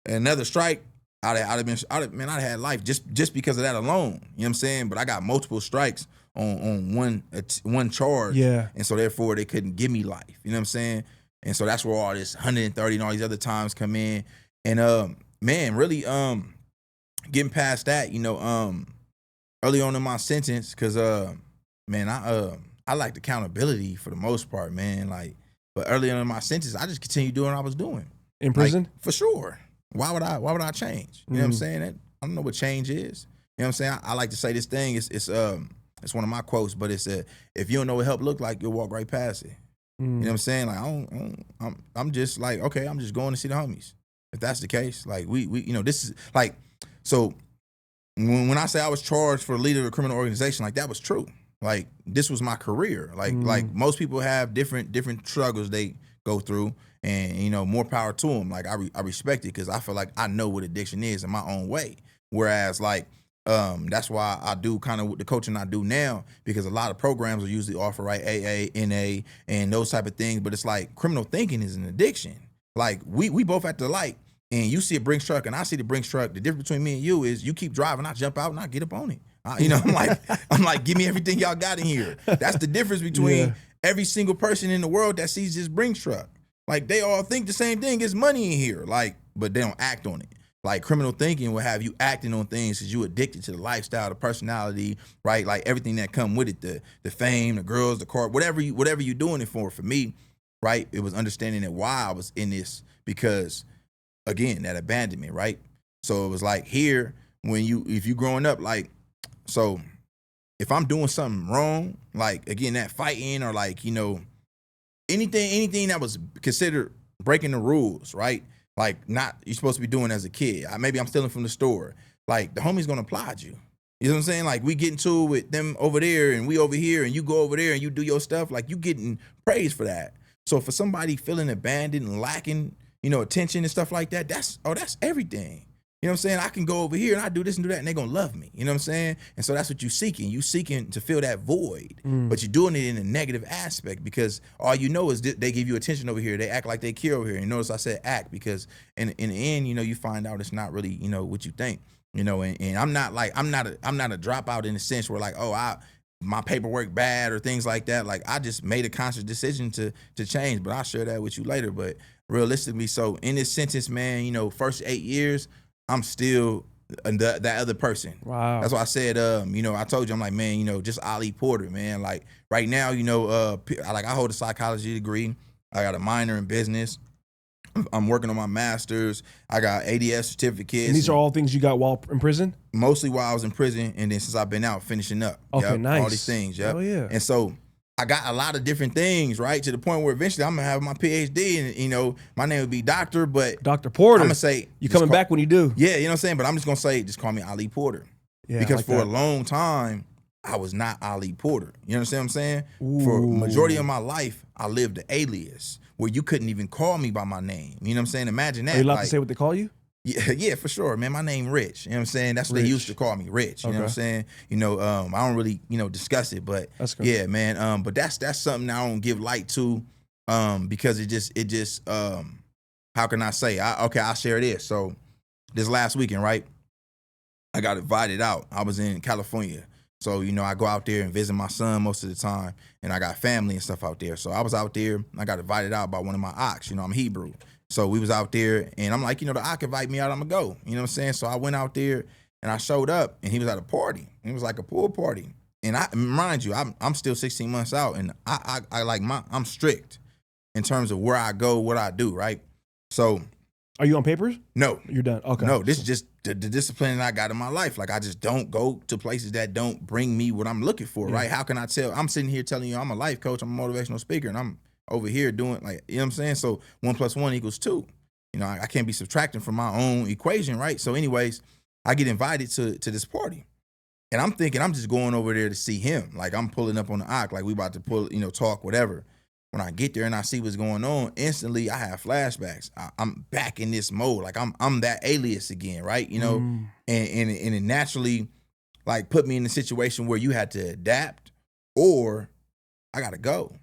another strike, I'd have had life just because of that alone. You know what I'm saying? But I got multiple strikes on one charge.
Yeah.
And so therefore they couldn't give me life. You know what I'm saying? And so that's where all this 130 and all these other times come in. And man, really getting past that, early on in my sentence, because man, I liked accountability for the most part, man. Like, but early on in my sentence, I just continued doing what I was doing.
In prison?
Like, for sure. Why would I change? You know what I'm saying? I don't know what change is. You know what I'm saying? I like to say this thing, it's one of my quotes, but it's if you don't know what help look like, you'll walk right past it. You know what I'm saying? Like I'm just like, okay, I'm just going to see the homies. If that's the case, like we this is like, so when I say I was charged for the leader of a criminal organization, like that was true. Like this was my career. Like most people have different struggles they go through, and more power to them. Like I respect it because I feel like I know what addiction is in my own way. Whereas like that's why I do kind of the coaching I do now, because a lot of programs will usually offer AA, NA, and those type of things. But it's like criminal thinking is an addiction. Like we both at the light, and you see a Brinks truck and I see the Brinks truck. The difference between me and you is you keep driving, I jump out and I get up on it. I'm like, give me everything y'all got in here. That's the difference between every single person in the world that sees this Brinks truck. Like they all think the same thing. It's money in here. Like, but they don't act on it. Like criminal thinking will have you acting on things because you addicted to the lifestyle, the personality, right? Like everything that come with it, the fame, the girls, the car, whatever you're doing it for. For me, right, it was understanding that why I was in this, because again, that abandonment, right? So it was like here, if you growing up, like, so if I'm doing something wrong, like again, that fighting or like, anything that was considered breaking the rules, right? Like not you're supposed to be doing as a kid. Maybe I'm stealing from the store. Like the homie's gonna applaud you. You know what I'm saying? Like we get into it with them over there and we over here and you go over there and you do your stuff. Like you getting praise for that. So for somebody feeling abandoned and lacking, attention and stuff like that, that's everything. You know what I'm saying? I can go over here and I do this and do that and they're gonna love me. You know what I'm saying? And so that's what you're seeking. You're seeking to fill that void, but you're doing it in a negative aspect because all you know is they give you attention over here. They act like they care over here. And notice I said act because in the end, you find out it's not really, what you think. And I'm not a dropout in the sense where like, my paperwork bad or things like that. Like I just made a conscious decision to change, but I'll share that with you later. But realistically, so in this sentence, man, first 8 years, I'm still that other person.
Wow.
That's why I said, I told you, I'm like, man, just Ollie Porter, man. Like right now, I hold a psychology degree. I got a minor in business. I'm working on my master's. I got ADS certificates.
And these are all things you got while in prison?
Mostly while I was in prison, and then since I've been out, finishing up.
Okay, nice.
All these things, yep.
Oh, yeah.
And so I got a lot of different things, right, to the point where eventually I'm going to have my PhD, and, my name would be Dr., but
Dr. Porter.
I'm going to say.
You coming back when you do.
Yeah, you know what I'm saying? But I'm just going to say, just call me Ollie Porter.
Yeah,
because
like
for
that.
a long time, I was not Ollie Porter. You understand what I'm saying?
Ooh.
For a majority of my life, I lived the alias where you couldn't even call me by my name. You know what I'm saying? Imagine that.
Are you allowed to say what they call you?
Yeah, for sure, man. My name Rich. You know what I'm saying? That's what they used to call me, Rich. You know what I'm saying? I don't really, discuss it, but
that's good.
Yeah, man. But that's something I don't give light to, because it just how can I say? I'll share this. So this last weekend, right? I got invited out. I was in California. So, I go out there and visit my son most of the time, and I got family and stuff out there. So I was out there, I got invited out by one of my ox. I'm Hebrew. So we was out there, and I'm like, the ox invite me out, I'm gonna go. You know what I'm saying? So I went out there, and I showed up, and he was at a party. It was like a pool party. And mind you, I'm still 16 months out, and I'm strict in terms of where I go, what I do, right? So.
Are you on papers?
No.
You're done. Okay.
No, this is just the discipline that I got in my life. Like, I just don't go to places that don't bring me what I'm looking for, right? How can I tell? I'm sitting here telling you I'm a life coach, I'm a motivational speaker, and I'm over here doing, like, you know what I'm saying? So 1 + 1 = 2. I can't be subtracting from my own equation, right? So anyways, I get invited to this party. And I'm thinking I'm just going over there to see him. Like, I'm pulling up on the ock, like we about to pull, talk, whatever. when I get there and I see what's going on, instantly I have flashbacks. I'm back in this mode. Like I'm that alias again, right? You know, and it naturally like put me in a situation where you had to adapt or I gotta go.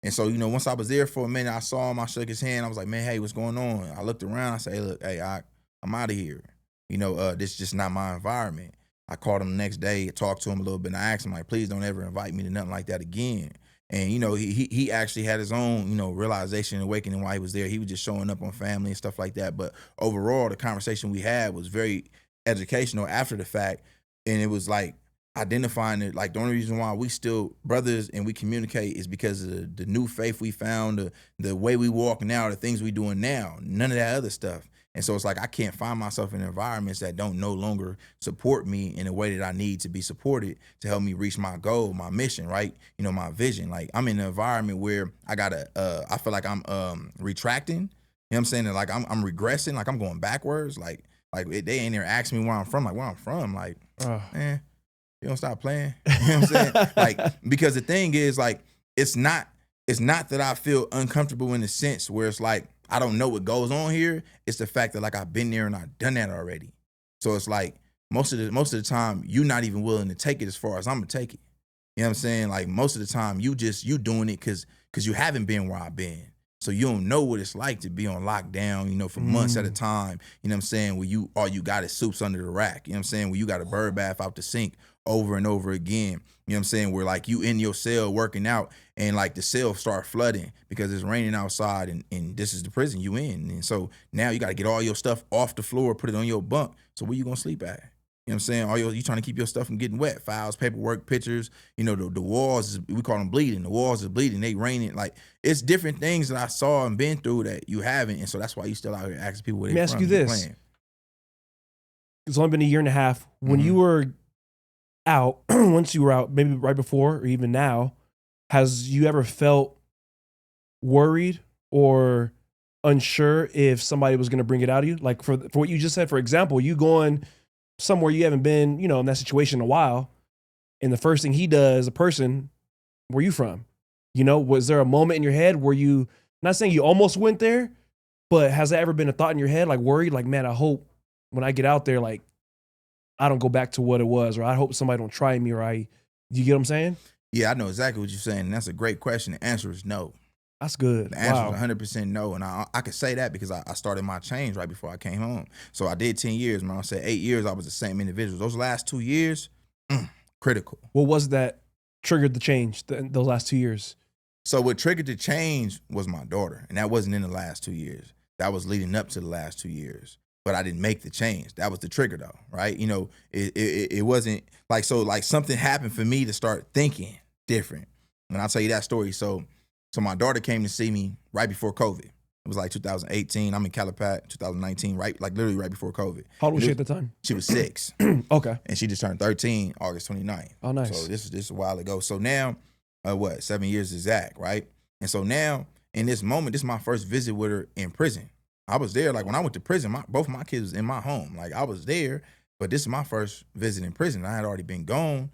And so, you know, once I was there for a minute, I saw him, I shook his hand. I was like, man, hey, what's going on? I looked around, I said, hey, look, hey, I'm out of here. You know, this is just not my environment. I called him the next day, talked to him a little bit, and I asked him, like, please don't ever invite me to nothing like that again. And, you know, he actually had his own, you know, realization and awakening while he was there. He was just showing up on family and stuff like that. But overall, the conversation we had was very educational after the fact. And it was like identifying it, like the only reason why we still brothers and we communicate is because of the new faith we found, the way we walk now, the things we doing now, none of that other stuff. And so it's like I can't find myself in environments that don't no longer support me in a way that I need to be supported to help me reach my goal, my mission, right? You know, my vision. Like I'm in an environment where I I feel like I'm retracting. You know what I'm saying? And like I'm regressing, like I'm going backwards. Like they ain't there asking me where I'm from. Like where I'm from, like, man, you don't stop playing. You know what I'm saying? Like, because the thing is, like, it's not that I feel uncomfortable in the sense where it's like, I don't know what goes on here. It's the fact that like I've been there and I've done that already. So it's like most of the time you're not even willing to take it as far as I'm gonna take it. You know what I'm saying? Like most of the time you doing it because you haven't been where I've been. So you don't know what it's like to be on lockdown, you know, for months at a time. You know what I'm saying? Where all you got is soups under the rack. You know what I'm saying? Where you got a bird bath out the sink over and over again. You know what I'm saying? Where like you in your cell working out and like the cell start flooding because it's raining outside and this is the prison you in. And so now you got to get all your stuff off the floor, put it on your bunk. So where you going to sleep at? You know what I'm saying? You trying to keep your stuff from getting wet. Files, paperwork, pictures. You know, the walls, we call them bleeding. The walls is bleeding. They raining. Like, it's different things that I saw and been through that you haven't. And so that's why you still out here asking people where they're from.
Let me ask you this. It's only been a year and a half. When you were out, once you were out, maybe right before or even now, has you ever felt worried or unsure if somebody was going to bring it out of you? Like for what you just said, for example, you going somewhere you haven't been, you know, in that situation in a while, and the first thing he does, a person, where you from? You know, was there a moment in your head where you, not saying you almost went there, but has that ever been a thought in your head, like worried, like, man, I hope when I get out there, like, I don't go back to what it was, or I hope somebody don't try me, or you get what I'm saying?
Yeah, I know exactly what you're saying. And that's a great question. The answer is no.
That's good.
The answer is 100% no. And I could say that because I started my change right before I came home. So I did 10 years, man. I said 8 years, I was the same individual. Those last 2 years, critical.
What was that triggered the change those last 2 years?
So what triggered the change was my daughter. And that wasn't in the last 2 years. That was leading up to the last 2 years. But I didn't make the change. That was the trigger though, right? You know, it wasn't like, so like something happened for me to start thinking different. And I'll tell you that story. So my daughter came to see me right before COVID. It was like 2018. I'm in Calipat, 2019, literally right before COVID.
How old was she at the time?
She was 6.
Okay.
And she just turned 13 August 29th.
Oh, nice.
So this is a while ago. So now, 7 years exact, right? And so now, in this moment, this is my first visit with her in prison. I was there, like when I went to prison, both of my kids was in my home. Like I was there, but this is my first visit in prison. I had already been gone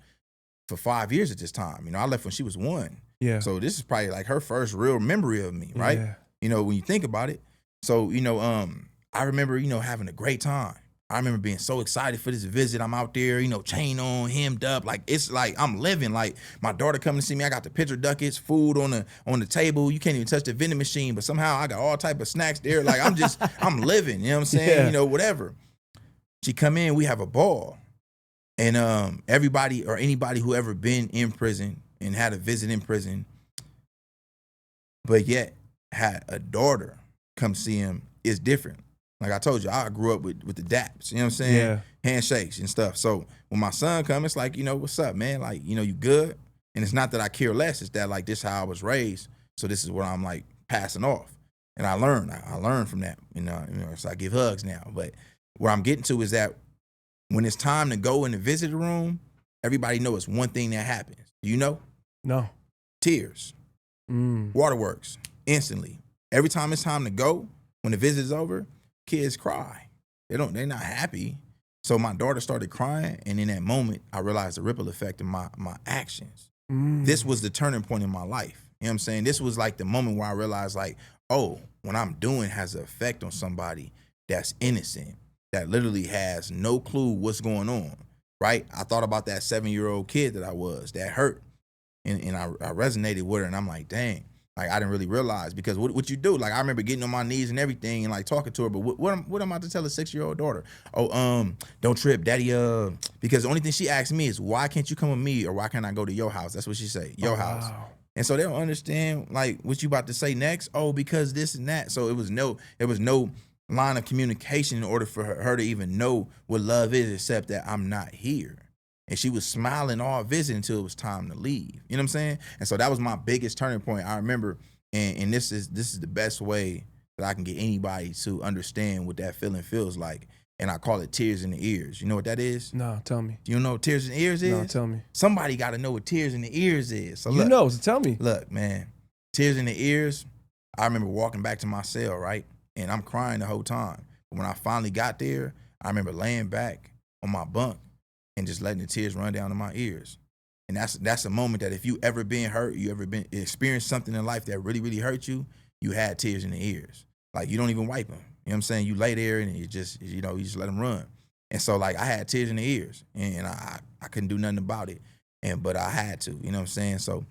for 5 years at this time. You know, I left when she was 1.
Yeah.
So this is probably like her first real memory of me, right?
Yeah.
You know, when you think about it. So, you know, I remember, you know, having a great time. I remember being so excited for this visit. I'm out there, you know, chain on, hemmed up. Like, it's like I'm living. Like, my daughter coming to see me. I got the pitcher ducats, food on the table. You can't even touch the vending machine, but somehow I got all type of snacks there. Like, I'm living. You know what I'm saying?
Yeah.
You know, whatever. She come in, we have a ball. And everybody or anybody who ever been in prison and had a visit in prison, but yet had a daughter come see him is different. Like I told you, I grew up with the daps, you know what I'm saying?
Yeah.
Handshakes and stuff. So when my son come, it's like, you know, what's up, man? Like, you know, you good? And it's not that I care less. It's that like this is how I was raised. So this is what I'm like passing off. And I learned from that. You know, so I give hugs now. But where I'm getting to is that when it's time to go in the visitor room, everybody knows it's one thing that happens. Do you know?
No.
Tears. Waterworks. Instantly. Every time it's time to go, when the visit is over, kids cry. They're not happy. So my daughter started crying, and in that moment, I realized the ripple effect of my actions. This was the turning point in my life. You know what I'm saying? This was like the moment where I realized like, oh, what I'm doing has an effect on somebody that's innocent, that literally has no clue what's going on, right? I thought about that 7-year-old kid that I was, that hurt. And I resonated with her, and I'm like, dang. Like, I didn't really realize, because what you do, like, I remember getting on my knees and everything and, like, talking to her, but what am I about to tell a 6-year-old daughter? Oh, don't trip, daddy, because the only thing she asked me is, why can't you come with me, or why can't I go to your house? That's what she say, your house.
Wow.
And so they don't understand, like, what you about to say next. Oh, because this and that. So it was no line of communication in order for her to even know what love is, except that I'm not here. And she was smiling all visit until it was time to leave. You know what I'm saying? And so that was my biggest turning point. I remember, and this is the best way that I can get anybody to understand what that feeling feels like. And I call it tears in the ears. You know what that is?
No, tell me.
Do you know what tears in the ears is?
No, tell me.
Somebody got to know what tears in the ears is. So
you know, so tell me.
Look, man, tears in the ears, I remember walking back to my cell, right? And I'm crying the whole time. But when I finally got there, I remember laying back on my bunk and just letting the tears run down to my ears. And that's a moment that if you ever been hurt, you ever been experienced something in life that really, really hurt you, you had tears in the ears. Like, you don't even wipe them. You know what I'm saying? You lay there and you just let them run. And so, like, I had tears in the ears, and I couldn't do nothing about it. But I had to, you know what I'm saying? So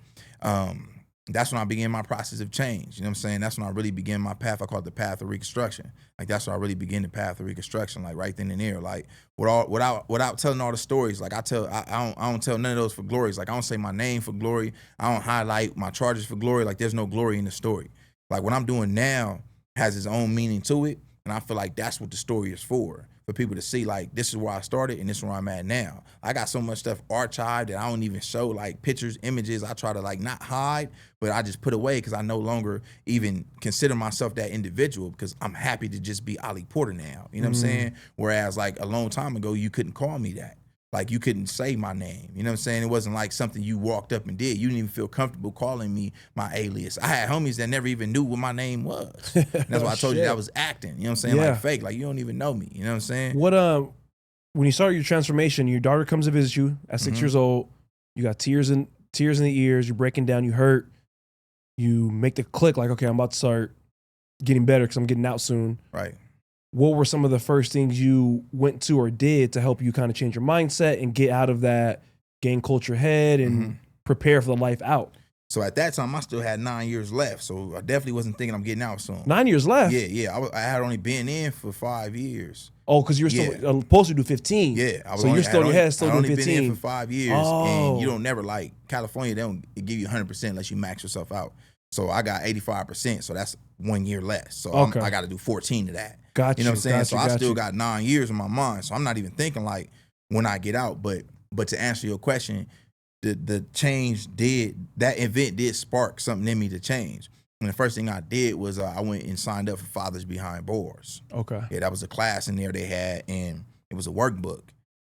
that's when I began my process of change. You know what I'm saying? That's when I really began my path. I call it the path of reconstruction. Like, that's when I really began the path of reconstruction, like right then and there. Like, without telling all the stories, like I don't tell none of those for glories. Like, I don't say my name for glory. I don't highlight my charges for glory. Like, there's no glory in the story. Like, what I'm doing now has its own meaning to it. And I feel like that's what the story is for people to see, like, this is where I started and this is where I'm at now. I got so much stuff archived that I don't even show, like, pictures, images. I try to, like, not hide, but I just put away because I no longer even consider myself that individual, because I'm happy to just be Ollie Porter now. You know what I'm saying? Whereas, like, a long time ago, you couldn't call me that. Like, you couldn't say my name. You know what I'm saying? It wasn't like something you walked up and did. You didn't even feel comfortable calling me my alias. I had homies that never even knew what my name was. That's why I told you that was acting. You know what I'm saying?
Yeah.
Like, fake. Like, you don't even know me. You know what I'm saying?
What when you start your transformation, your daughter comes to visit you at 6 years old. You got tears in the ears. You're breaking down. You hurt. You make the click. Like, okay, I'm about to start getting better because I'm getting out soon.
Right.
What were some of the first things you went to or did to help you kind of change your mindset and get out of that gang culture head and prepare for the life out?
So at that time, I still had 9 years left. So I definitely wasn't thinking I'm getting out soon.
9 years left?
Yeah. I had only been in for 5 years.
Oh, because you were still supposed to do 15.
Yeah.
So you're still in your head, still doing 15.
I've only been in for 5 years.
Oh.
And you don't never, like, California, they don't give you 100% unless you max yourself out. So I got 85%. So that's 1 year less. So I got to do 14 of that.
Gotcha.
You know what I'm saying? So I still
you.
got 9 years in my mind. So I'm not even thinking, like, when I get out. But to answer your question, the change that event did spark something in me to change. And the first thing I did was I went and signed up for Fathers Behind Bars.
Okay.
Yeah, that was a class in there they had, and it was a workbook.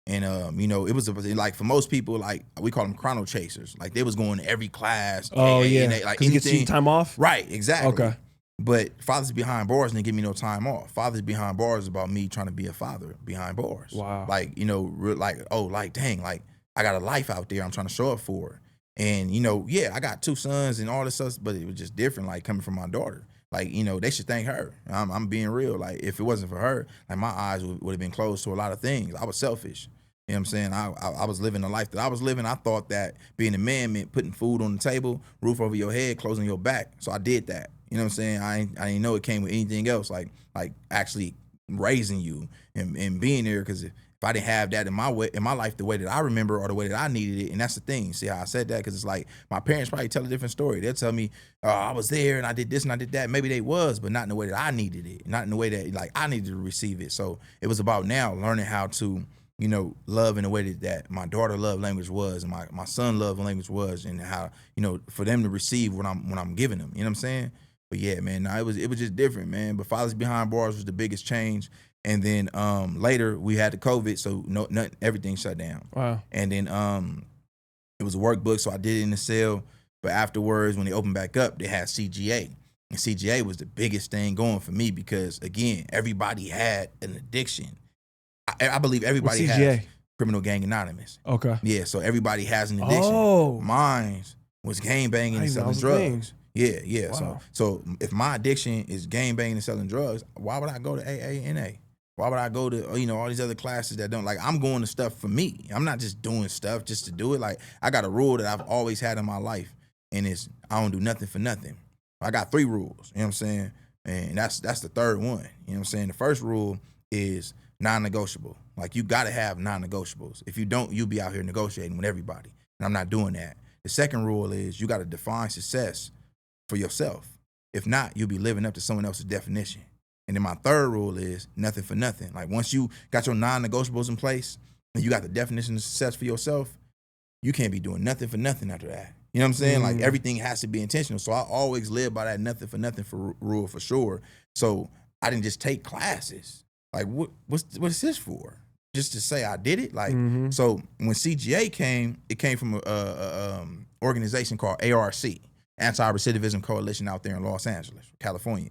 And, it was like, for most people, like, we call them chrono chasers. Like, they was going to every class.
Oh,
and
yeah.
Like,
because it gets you time off?
Right, exactly.
Okay.
But Fathers Behind Bars didn't give me no time off. Fathers Behind Bars is about me trying to be a father behind bars.
Wow.
Like, dang, like, I got a life out there I'm trying to show up for. And, I got 2 sons and all this stuff, but it was just different, like, coming from my daughter. Like, they should thank her. I'm being real. Like, if it wasn't for her, like, my eyes would have been closed to a lot of things. I was selfish. You know what I'm saying? I was living the life that I was living. I thought that being a man meant putting food on the table, roof over your head, closing your back. So I did that. You know what I'm saying? I didn't know it came with anything else, like actually raising you and being there. Because if I didn't have that in my life the way that I remember or the way that I needed it, and that's the thing. See how I said that? Because it's like my parents probably tell a different story. They'll tell me, I was there and I did this and I did that. Maybe they was, but not in the way that I needed it. Not in the way that, like, I needed to receive it. So it was about now learning how to, love in the way that my daughter love language was and my son love language was, and how, for them to receive when I'm giving them. You know what I'm saying? But yeah, man, it was just different, man. But Fathers Behind Bars was the biggest change. And then later we had the COVID, so everything shut down.
Wow.
And then it was a workbook, so I did it in the cell. But afterwards, when they opened back up, they had CGA. And CGA was the biggest thing going for me because, again, everybody had an addiction. I believe everybody has Criminal Gang Anonymous.
Okay.
Yeah, so everybody has an addiction.
Oh.
Mine's was gang banging and selling drugs. Yeah. Wow. So if my addiction is gang banging and selling drugs, why would I go to AA and NA? Why would I go to, all these other classes that don't, like, I'm going to stuff for me. I'm not just doing stuff just to do it. Like, I got a rule that I've always had in my life, and it's I don't do nothing for nothing. I got 3 rules, you know what I'm saying? And that's the third one, you know what I'm saying? The first rule is non-negotiable. Like, you got to have non-negotiables. If you don't, you'll be out here negotiating with everybody, and I'm not doing that. The second rule is you got to define success for yourself. If not, you'll be living up to someone else's definition. And then my third rule is nothing for nothing. Like, once you got your non-negotiables in place and you got the definition of success for yourself, you can't be doing nothing for nothing after that. You know what I'm saying? Like, everything has to be intentional. So I always live by that nothing for nothing rule for sure. So I didn't just take classes. Like, what's this for? Just to say I did it? Like, so when CGA came, it came from a organization called ARC, Anti-Recidivism Coalition out there in Los Angeles, California.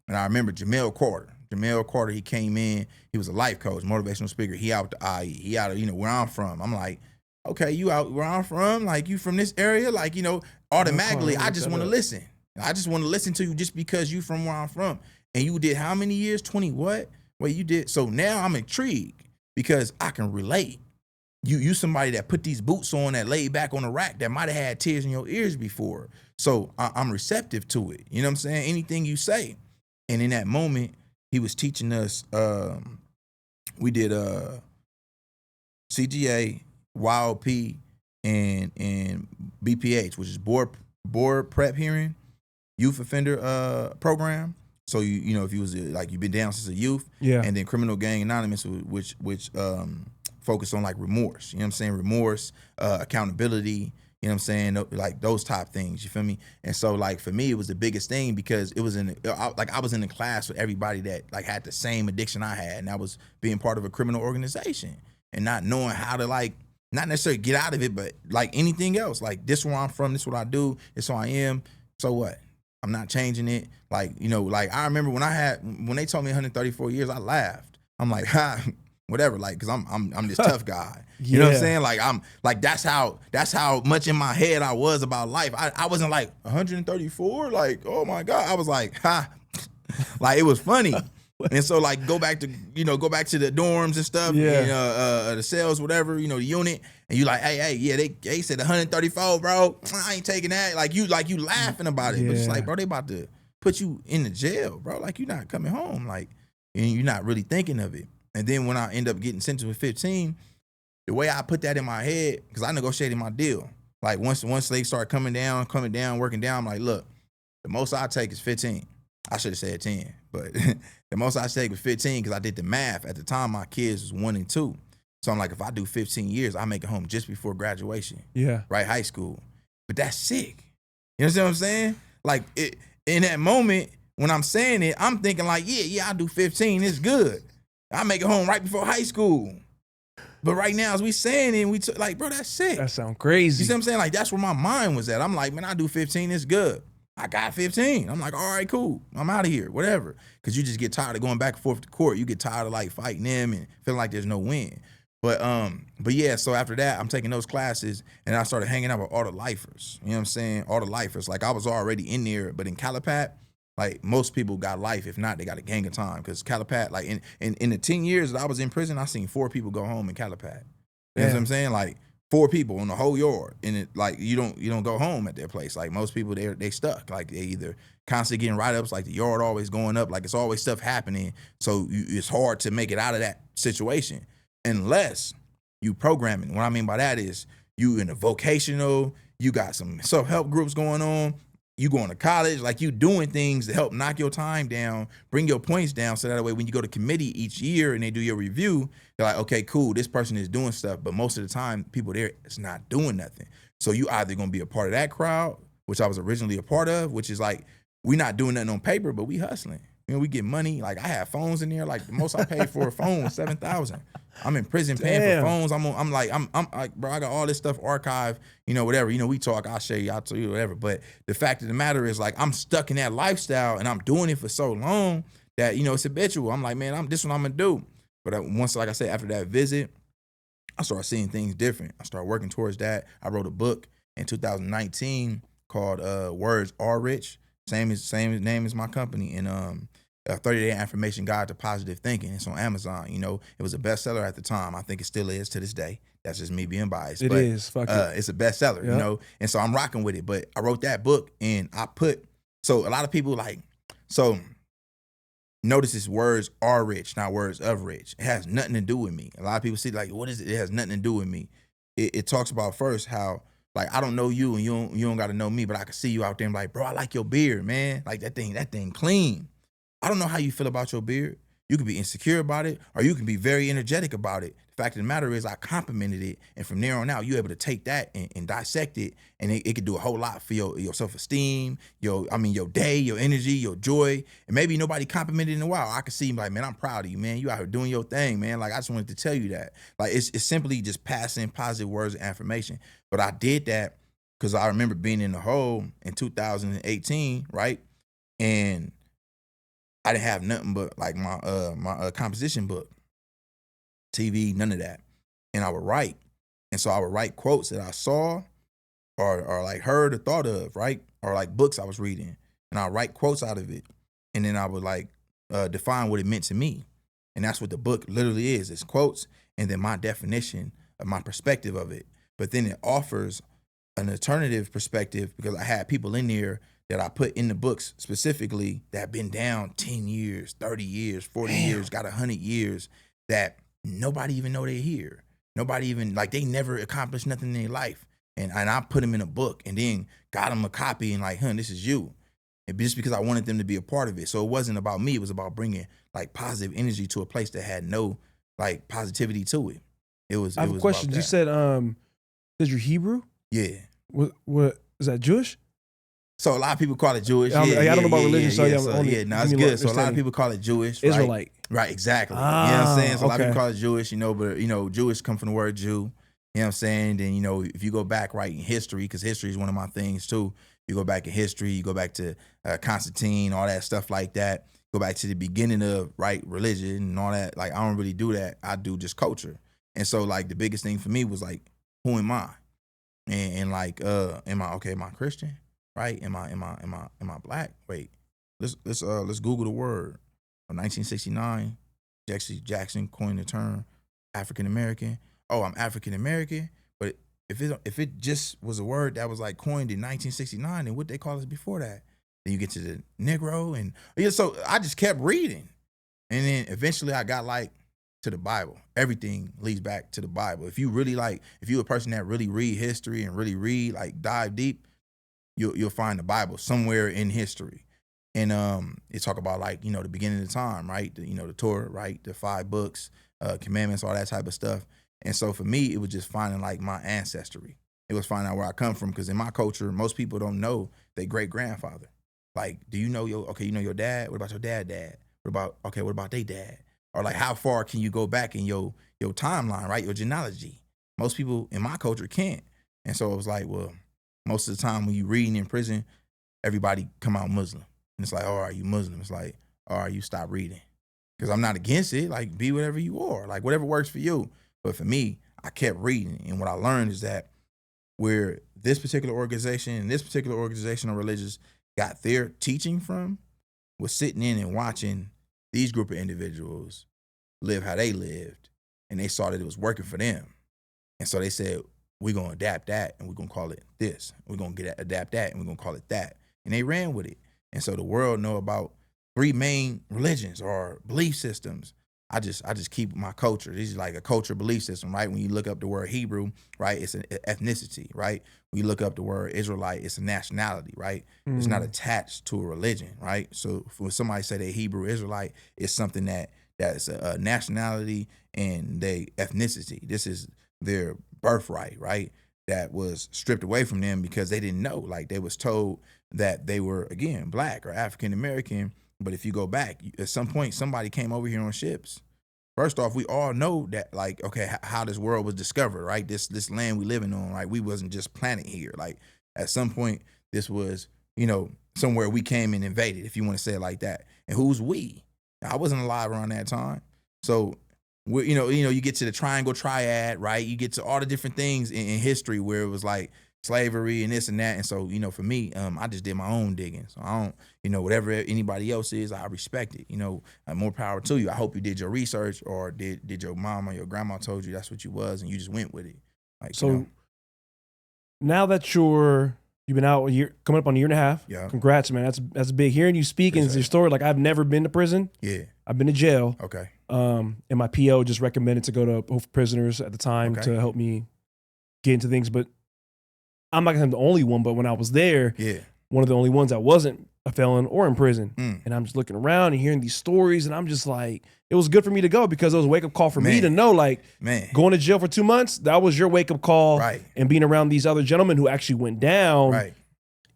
And I remember Jamel Carter, he came in, he was a life coach, motivational speaker. He out the IE, he out of, where I'm from. I'm like, okay, you out where I'm from? Like, you from this area? Like, automatically, I just want to listen. I just want to listen to you just because you from where I'm from. And you did how many years? 20 what? Wait, you did. So now I'm intrigued because I can relate. You somebody that put these boots on, that laid back on the rack, that might have had tears in your ears before. So I'm receptive to it. You know what I'm saying? Anything you say. And in that moment, he was teaching us, we did CGA, YOP, and BPH, which is board prep hearing, youth offender program. So if you was like you've been down since a youth, and then Criminal Gang Anonymous, which focus on like remorse. You know what I'm saying? Remorse, accountability. You know what I'm saying? Like those type things, you feel me? And so like for me, it was the biggest thing because it was I was in the class with everybody that like had the same addiction I had, and that was being part of a criminal organization and not knowing how to like, not necessarily get out of it, but like anything else. Like, this is where I'm from, this is what I do, this is who I am. So what? I'm not changing it. Like, like I remember when they told me 134 years, I laughed. I'm like, whatever, like, cause I'm this tough guy. You know what I'm saying? Like, I'm like, that's how much in my head I was about life. I wasn't like 134, like, oh my God. I was like, like, it was funny. And so like go back to the dorms and stuff, the cells, whatever, the unit, and you like, hey, yeah, they said 134, bro. I ain't taking that. Like you laughing about it, but it's like, bro, they about to put you in the jail, bro. Like, you're not coming home, like, and you're not really thinking of it. And then when I end up getting sentenced with 15, the way I put that in my head, because I negotiated my deal. Like, once they start coming down, working down, I'm like, look, the most I take is 15. I should have said 10, but the most I take was 15 because I did the math. At the time, my kids was 1 and 2. So I'm like, if I do 15 years, I make it home just before graduation. Yeah. Right, high school. But that's sick. You understand what I'm saying? Like, in that moment, when I'm saying it, I'm thinking like, yeah, I do 15, it's good. I make it home right before high school. But right now, as we saying it, like, bro, that's sick.
That sound crazy.
You see what I'm saying? Like, that's where my mind was at. I'm like, man, I do 15, it's good. I got 15. I'm like, all right, cool. I'm out of here, whatever. Because you just get tired of going back and forth to court. You get tired of like fighting them and feeling like there's no win. But yeah, so after that, I'm taking those classes and I started hanging out with all the lifers. You know what I'm saying? All the lifers. Like, I was already in there, but in Calipat, like, most people got life. If not, they got a gang of time. Because Calipat, like, in the 10 years that I was in prison, I seen 4 people go home in Calipat. You know what I'm saying? Like, 4 people in the whole yard. And it, like, you don't go home at their place. Like, most people, they stuck. Like, they either constantly getting write-ups, like the yard always going up, like it's always stuff happening. So it's hard to make it out of that situation unless you programming. What I mean by that is you in a vocational, you got some self-help groups going on, you going to college, like you doing things to help knock your time down, bring your points down, so that way when you go to committee each year and they do your review, they're like, okay, cool, this person is doing stuff, but most of the time, people there is not doing nothing. So you either gonna be a part of that crowd, which I was originally a part of, which is like, we not doing nothing on paper, but we hustling. You know, we get money. Like, I have phones in there. Like, the most I paid for a phone was $7,000. I'm in prison paying for phones. I'm like, bro, I got all this stuff archived, whatever. We talk, I'll show you, I'll tell you, whatever. But the fact of the matter is, like, I'm stuck in that lifestyle and I'm doing it for so long that, it's habitual. I'm like, man, this is what I'm going to do. But once, like I said, after that visit, I started seeing things different. I started working towards that. I wrote a book. in 2019 called Words Are Rich. Same name as my company. And a 30-day affirmation guide to positive thinking. It's on Amazon. You know, it was a bestseller at the time. I think it still is to this day. That's just me being biased.
It is. Fuck it.
It's a bestseller, you know? And so I'm rocking with it. But I wrote that book and so a lot of people notice it's words are rich, not words of rich. It has nothing to do with me. A lot of people see like, what is it? It has nothing to do with me. It talks about first how, like, I don't know you and you don't got to know me, but I can see you out there and like, bro, I like your beard, man. Like that thing clean. I don't know how you feel about your beard. You can be insecure about it, or you can be very energetic about it. The fact of the matter is I complimented it, and from there on out, you're able to take that and dissect it, and it could do a whole lot for your self-esteem, your day, your energy, your joy. And maybe nobody complimented in a while. I could see like, man, I'm proud of you, man. You out here doing your thing, man. Like, I just wanted to tell you that. Like, it's simply just passing positive words of affirmation. But I did that because I remember being in the hole in 2018, right? And I didn't have nothing but like my composition book, TV, none of that. And I would write. And so I would write quotes that I saw or like heard or thought of, right? Or like books I was reading. And I'd write quotes out of it. And then I would like define what it meant to me. And that's what the book literally is. It's quotes and then my definition of my perspective of it. But then it offers an alternative perspective because I had people in there that I put in the books specifically that have been down 10 years, 30 years, 40 years, got 100 years, that nobody even know they're here. Nobody even, like, they never accomplished nothing in their life. And I put them in a book and then got them a copy and like, this is you. And just because I wanted them to be a part of it. So it wasn't about me. It was about bringing like positive energy to a place that had no like positivity to it. I have
a question. You said, you're Hebrew?
Yeah.
What is that, Jewish?
So a lot of people call it Jewish.
I don't know about religion, so
it's good. So a lot of people call it Jewish, right?
Israelite.
Right, exactly. You know what I'm saying? So a lot of people call it Jewish, but Jewish come from the word Jew. You know what I'm saying? Then, if you go back right in history, because history is one of my things too. You go back in history, you go back to Constantine, all that stuff like that. Go back to the beginning of religion and all that. Like, I don't really do that. I do just culture. And so like the biggest thing for me was like, who am I? And like, am I Christian? Right? Am I black? Wait, let's Google the word. In 1969, Jesse Jackson coined the term African American. Oh, I'm African American. But if it just was a word that was like coined in 1969, then what they call us before that? Then you get to the Negro so I just kept reading, and then eventually I got like to the Bible. Everything leads back to the Bible. If you're a person that really read history and really read, like, dive deep, you'll find the Bible somewhere in history. And it talk about like, the beginning of the time, right? The Torah, right? The 5 books, commandments, all that type of stuff. And so for me, it was just finding like my ancestry. It was finding out where I come from, because in my culture, most people don't know their great grandfather. Like, do you know your dad? What about your dad? What about their dad? Or like, how far can you go back in your timeline, right? Your genealogy. Most people in my culture can't. And so it was like, well, most of the time when you reading in prison, everybody come out Muslim. And it's like, oh, are you Muslim? It's like, all right, you stop reading. Because I'm not against it. Like, be whatever you are. Like, whatever works for you. But for me, I kept reading. And what I learned is that where this particular organization and this particular organization of religious got their teaching from was sitting in and watching these group of individuals live how they lived. And they saw that it was working for them. And so they said, we're going to adapt that and we're going to call it this. We're going to adapt that and we're going to call it that. And they ran with it. And so the world know about 3 main religions or belief systems. I just keep my culture. This is like a culture belief system, right? When you look up the word Hebrew, right, it's an ethnicity, right? When you look up the word Israelite, it's a nationality, right? Mm. It's not attached to a religion, right? So when somebody say they Hebrew Israelite, it's something that's a nationality and they ethnicity. This is their birthright, right? That was stripped away from them because they didn't know. Like, they was told that they were, again, black or African American. But if you go back, at some point, somebody came over here on ships. First off, we all know that, like, okay, how this world was discovered, right? This land we living on, right? We wasn't just planted here. Like, at some point, this was, somewhere we came and invaded, if you want to say it like that. And who's we? I wasn't alive around that time. So, you get to the triangle triad, right? You get to all the different things in history where it was like slavery and this and that. And so, you know, for me, I just did my own digging. So I don't, you know, whatever anybody else is, I respect it. You know, more power to you. I hope you did your research, or did your mom or your grandma told you that's what you was and you just went with it. Like,
so
you know.
Now that you've been out coming up on a year and a half.
Yeah.
Congrats, man. That's big. Hearing you speak and your story, like I've never been to prison.
Yeah.
I've been to jail.
Okay.
And my PO just recommended to go to Hope for Prisoners at the time to help me get into things. But I'm not gonna say I'm the only one, but when I was there, one of the only ones that wasn't a felon or in prison. And I'm just looking around and hearing these stories, and I'm just like, it was good for me to go because it was a wake-up call for me to know, like, going to jail for 2 months, that was your wake-up call.
Right.
And being around these other gentlemen who actually went down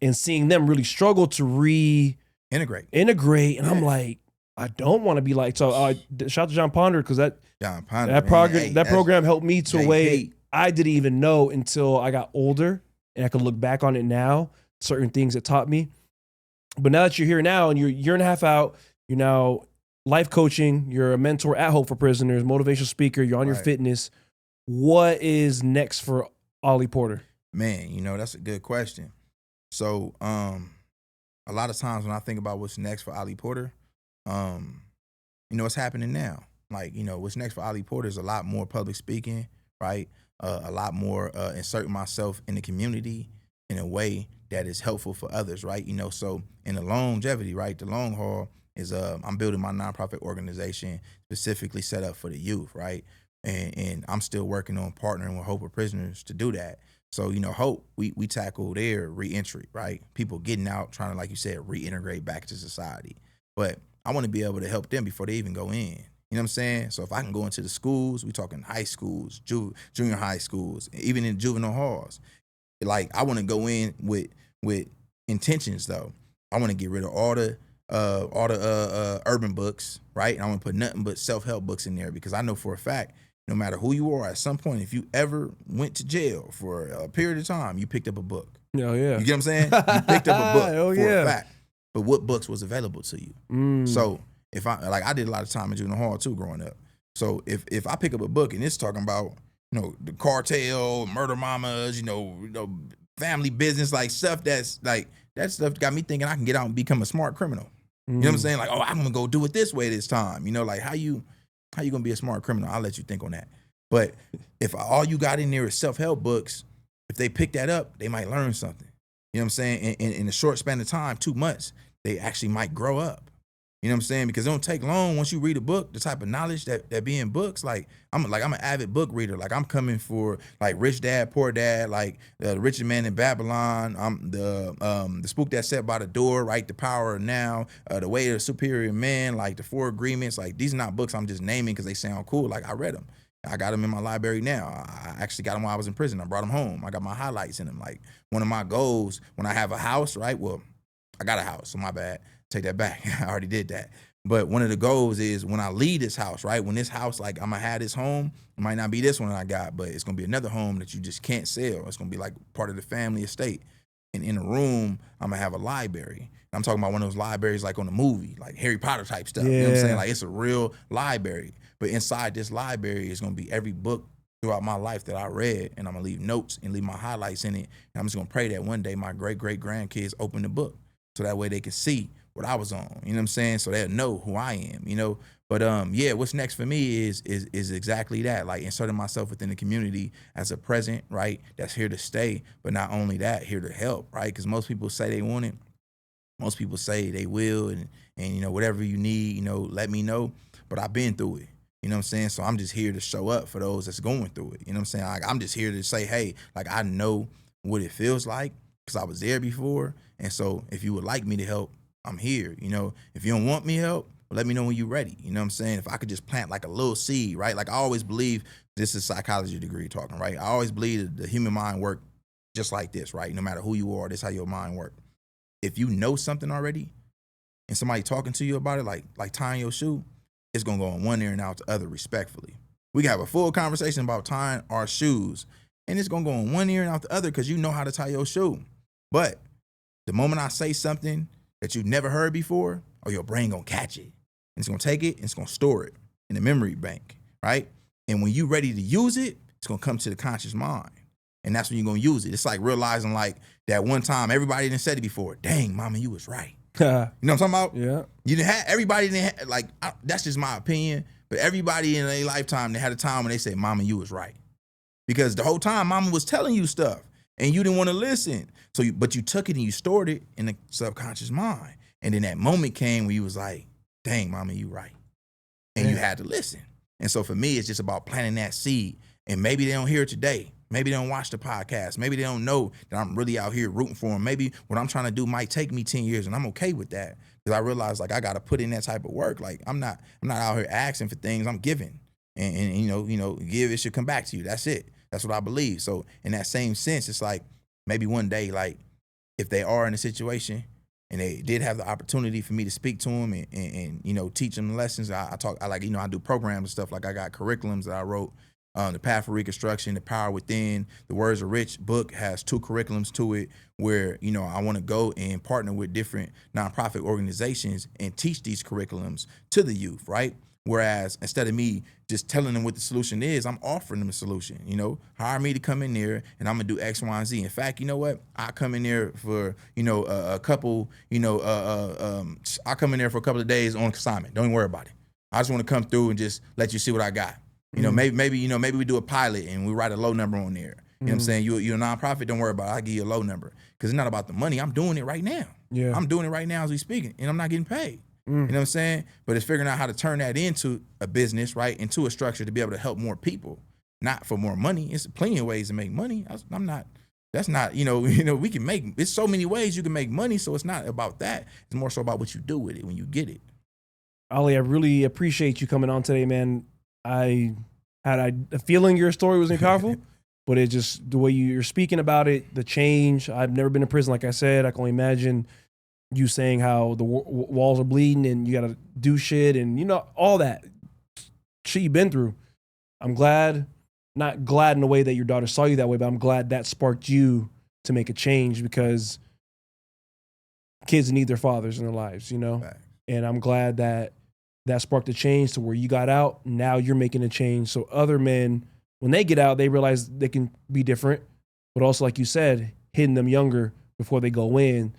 and seeing them really struggle to integrate. And I'm like, I don't want to be like, so shout out to John Ponder, because that program helped me to a way I didn't even know until I got older and I could look back on it now, certain things it taught me. But now that you're here now and you're a year and a half out, you're now life coaching, you're a mentor at Hope for Prisoners, motivational speaker, you're on your fitness. What is next for Ollie Porter?
Man, you know, that's a good question. So a lot of times when I think about what's next for Ollie Porter, you know, what's happening now. Like, you know, what's next for Ollie Porter is a lot more public speaking, right? A lot more inserting myself in the community in a way that is helpful for others, right? You know, so in the longevity, right, the long haul is I'm building my nonprofit organization specifically set up for the youth, right? And I'm still working on partnering with Hope for Prisoners to do that. So, you know, Hope, we tackle their reentry, right? People getting out, trying to, like you said, reintegrate back to society. But I want to be able to help them before they even go in. You know what I'm saying? So if I can go into the schools, we talking high schools, junior high schools, even in juvenile halls. Like, I want to go in with intentions, though. I want to get rid of all the urban books, right? And I want to put nothing but self-help books in there, because I know for a fact, no matter who you are, at some point, if you ever went to jail for a period of time, you picked up a book.
Oh, yeah.
You get what I'm saying? You picked up a book for a fact. But what books was available to you? So if I did a lot of time in juvenile hall too growing up. So if I pick up a book and it's talking about, you know, the cartel, murder mamas, you know, family business, like stuff that's like, that stuff got me thinking I can get out and become a smart criminal. You know what I'm saying? Like, oh, I'm gonna go do it this way this time. You know, like how you gonna be a smart criminal? I'll let you think on that. But if all you got in there is self-help books, if they pick that up, they might learn something. You know what I'm saying? In a short span of time, 2 months, they actually might grow up. You know what I'm saying? Because it don't take long once you read a book, the type of knowledge that be in books. Like I'm an avid book reader. Like I'm coming for like Rich Dad, Poor Dad, like the Richest Man in Babylon. I'm the Spook That Sat by the Door, right? The Power of Now, The Way of the Superior Man, like the Four Agreements. Like these are not books I'm just naming because they sound cool. Like I read them. I got them in my library now. I actually got them while I was in prison. I brought them home. I got my highlights in them. Like one of my goals when I have a house, right? Well, I got a house, so my bad. Take that back. I already did that. But one of the goals is when I leave this house, right? When this house, like I'm gonna have this home, it might not be this one that I got, but it's gonna be another home that you just can't sell. It's gonna be like part of the family estate. And in the room, I'm gonna have a library. And I'm talking about one of those libraries like on the movie, like Harry Potter type stuff. You know what I'm saying? Like it's a real library. But inside this library is gonna be every book throughout my life that I read, and I'm gonna leave notes and leave my highlights in it. And I'm just gonna pray that one day my great-great-grandkids open the book so that way they can see what I was on, you know what I'm saying? So they'll know who I am, you know? But yeah, what's next for me is exactly that, like inserting myself within the community as a present, right? That's here to stay, but not only that, here to help, right? Because most people say they want it. Most people say they will, and you know, whatever you need, you know, let me know. But I've been through it, you know what I'm saying? So I'm just here to show up for those that's going through it, you know what I'm saying? Like, I'm just here to say, hey, like I know what it feels like because I was there before. And so if you would like me to help, I'm here, you know. If you don't want me help, let me know when you're ready. You know what I'm saying? If I could just plant like a little seed, right? Like I always believe, this is a psychology degree talking, right? I always believe that the human mind works just like this, right? No matter who you are, this is how your mind works. If you know something already and somebody talking to you about it, like tying your shoe, it's gonna go on one ear and out the other respectfully. We can have a full conversation about tying our shoes and it's gonna go on one ear and out the other because you know how to tie your shoe. But the moment I say something that you've never heard before, or your brain gonna catch it. And it's gonna take it and it's gonna store it in the memory bank, right? And when you're ready to use it, it's gonna come to the conscious mind. And that's when you're going to use it. It's like realizing like that one time everybody didn't said it before. Dang, mama, you was right. You know what I'm talking about?
Yeah.
You didn't have, everybody didn't have, like, that's just my opinion. But everybody in their lifetime, they had a time when they say, mama, you was right. Because the whole time mama was telling you stuff and you didn't want to listen. So, but you took it and you stored it in the subconscious mind. And then that moment came where you was like, dang, mama, you right. And you had to listen. And so for me, it's just about planting that seed. And maybe they don't hear it today. Maybe they don't watch the podcast. Maybe they don't know that I'm really out here rooting for them. Maybe what I'm trying to do might take me 10 years, and I'm okay with that. Because I realize, like, I got to put in that type of work. Like, I'm not out here asking for things. I'm giving. And you know, give, it should come back to you. That's it. That's what I believe. So in that same sense, it's like maybe one day, like, if they are in a situation and they did have the opportunity for me to speak to them and you know, teach them lessons, I like, you know, I do programs and stuff. Like, I got curriculums that I wrote. The Path for Reconstruction, The Power Within, The Words of Rich book has 2 curriculums to it where, you know, I want to go and partner with different nonprofit organizations and teach these curriculums to the youth, right? Whereas instead of me just telling them what the solution is, I'm offering them a solution, you know, hire me to come in there and I'm going to do X, Y, and Z. In fact, you know what? I come in there for, you know, a couple, you know, I come in there for a couple of days on assignment. Don't even worry about it. I just want to come through and just let you see what I got. You know, maybe we do a pilot and we write a low number on there. You know what I'm saying? You're a nonprofit, don't worry about it. I'll give you a low number. Because it's not about the money. I'm doing it right now. Yeah. I'm doing it right now as we speaking, and I'm not getting paid. You know what I'm saying? But it's figuring out how to turn that into a business, right? Into a structure to be able to help more people, not for more money. It's plenty of ways to make money. That's not, you know, we can make, it's so many ways you can make money. So it's not about that. It's more so about what you do with it when you get it.
Ollie, I really appreciate you coming on today, man. I had a feeling your story was powerful, but it just, the way you're speaking about it, the change. I've never been in prison, like I said. I can only imagine you saying how the walls are bleeding and you got to do shit and, you know, all that shit you've been through. I'm glad, not glad in the way that your daughter saw you that way, but I'm glad that sparked you to make a change because kids need their fathers in their lives, you know? Right. And I'm glad that sparked a change to where you got out. Now you're making a change. So other men, when they get out, they realize they can be different, but also, like you said, hitting them younger before they go in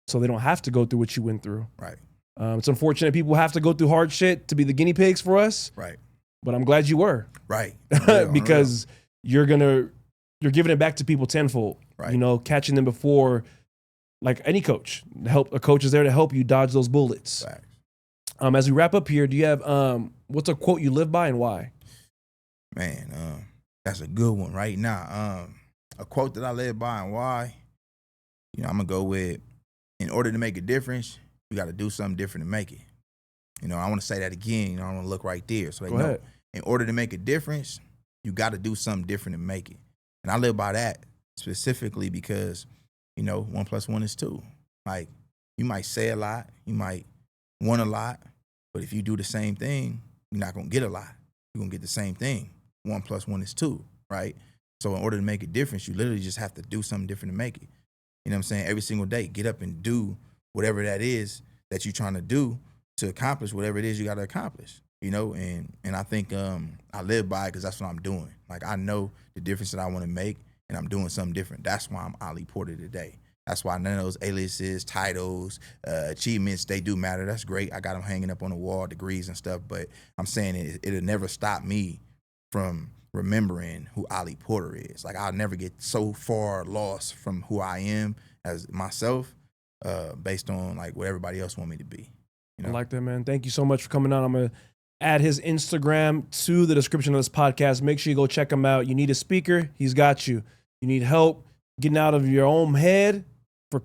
so they don't have to go through what you went through. Right. It's unfortunate people have to go through hard shit to be the guinea pigs for us. Right. But I'm glad you were. Right. Because you're giving it back to people tenfold. Right. You know, catching them before, like any coach. A coach is there to help you dodge those bullets. Right. As we wrap up here, do you have what's a quote you live by and why?
Man, that's a good one right now. A quote that I live by and why, you know, I'm gonna go with, in order to make a difference, you got to do something different to make it. You know, I want to say that again. You know, I want to look right there so they know. In order to make a difference, you got to do something different to make it. And I live by that specifically because, you know, 1 + 1 is 2. Like, you might say a lot, you might want a lot, but if you do the same thing, you're not going to get a lot. You're going to get the same thing. 1 + 1 is 2, right? So in order to make a difference, you literally just have to do something different to make it. You know what I'm saying? Every single day, get up and do whatever that is that you're trying to do to accomplish whatever it is you got to accomplish, you know? And I think I live by it because that's what I'm doing. Like, I know the difference that I want to make, and I'm doing something different. That's why I'm Ollie Porter today. That's why none of those aliases, titles, achievements, they do matter. That's great. I got them hanging up on the wall, degrees and stuff. But I'm saying it'll never stop me from remembering who Ollie Porter is. Like, I'll never get so far lost from who I am as myself based on, like, what everybody else want me to be. You know?
I like that, man. Thank you so much for coming on. I'm going to add his Instagram to the description of this podcast. Make sure you go check him out. You need a speaker, he's got you. You need help getting out of your own head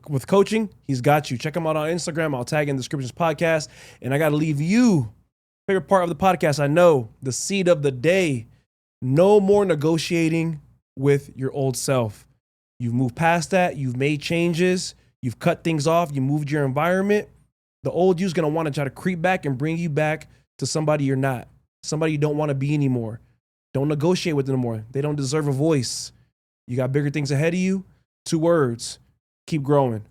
with coaching, he's got you. Check him out on Instagram. I'll tag in the descriptions podcast. And I got to leave you, favorite part of the podcast, I know, the seed of the day. No more negotiating with your old self. You've moved past that. You've made changes. You've cut things off. You moved your environment. The old you's going to want to try to creep back and bring you back to somebody you're not, somebody you don't want to be anymore. Don't negotiate with them anymore. They don't deserve a voice. You got bigger things ahead of you. 2 words. Keep growing.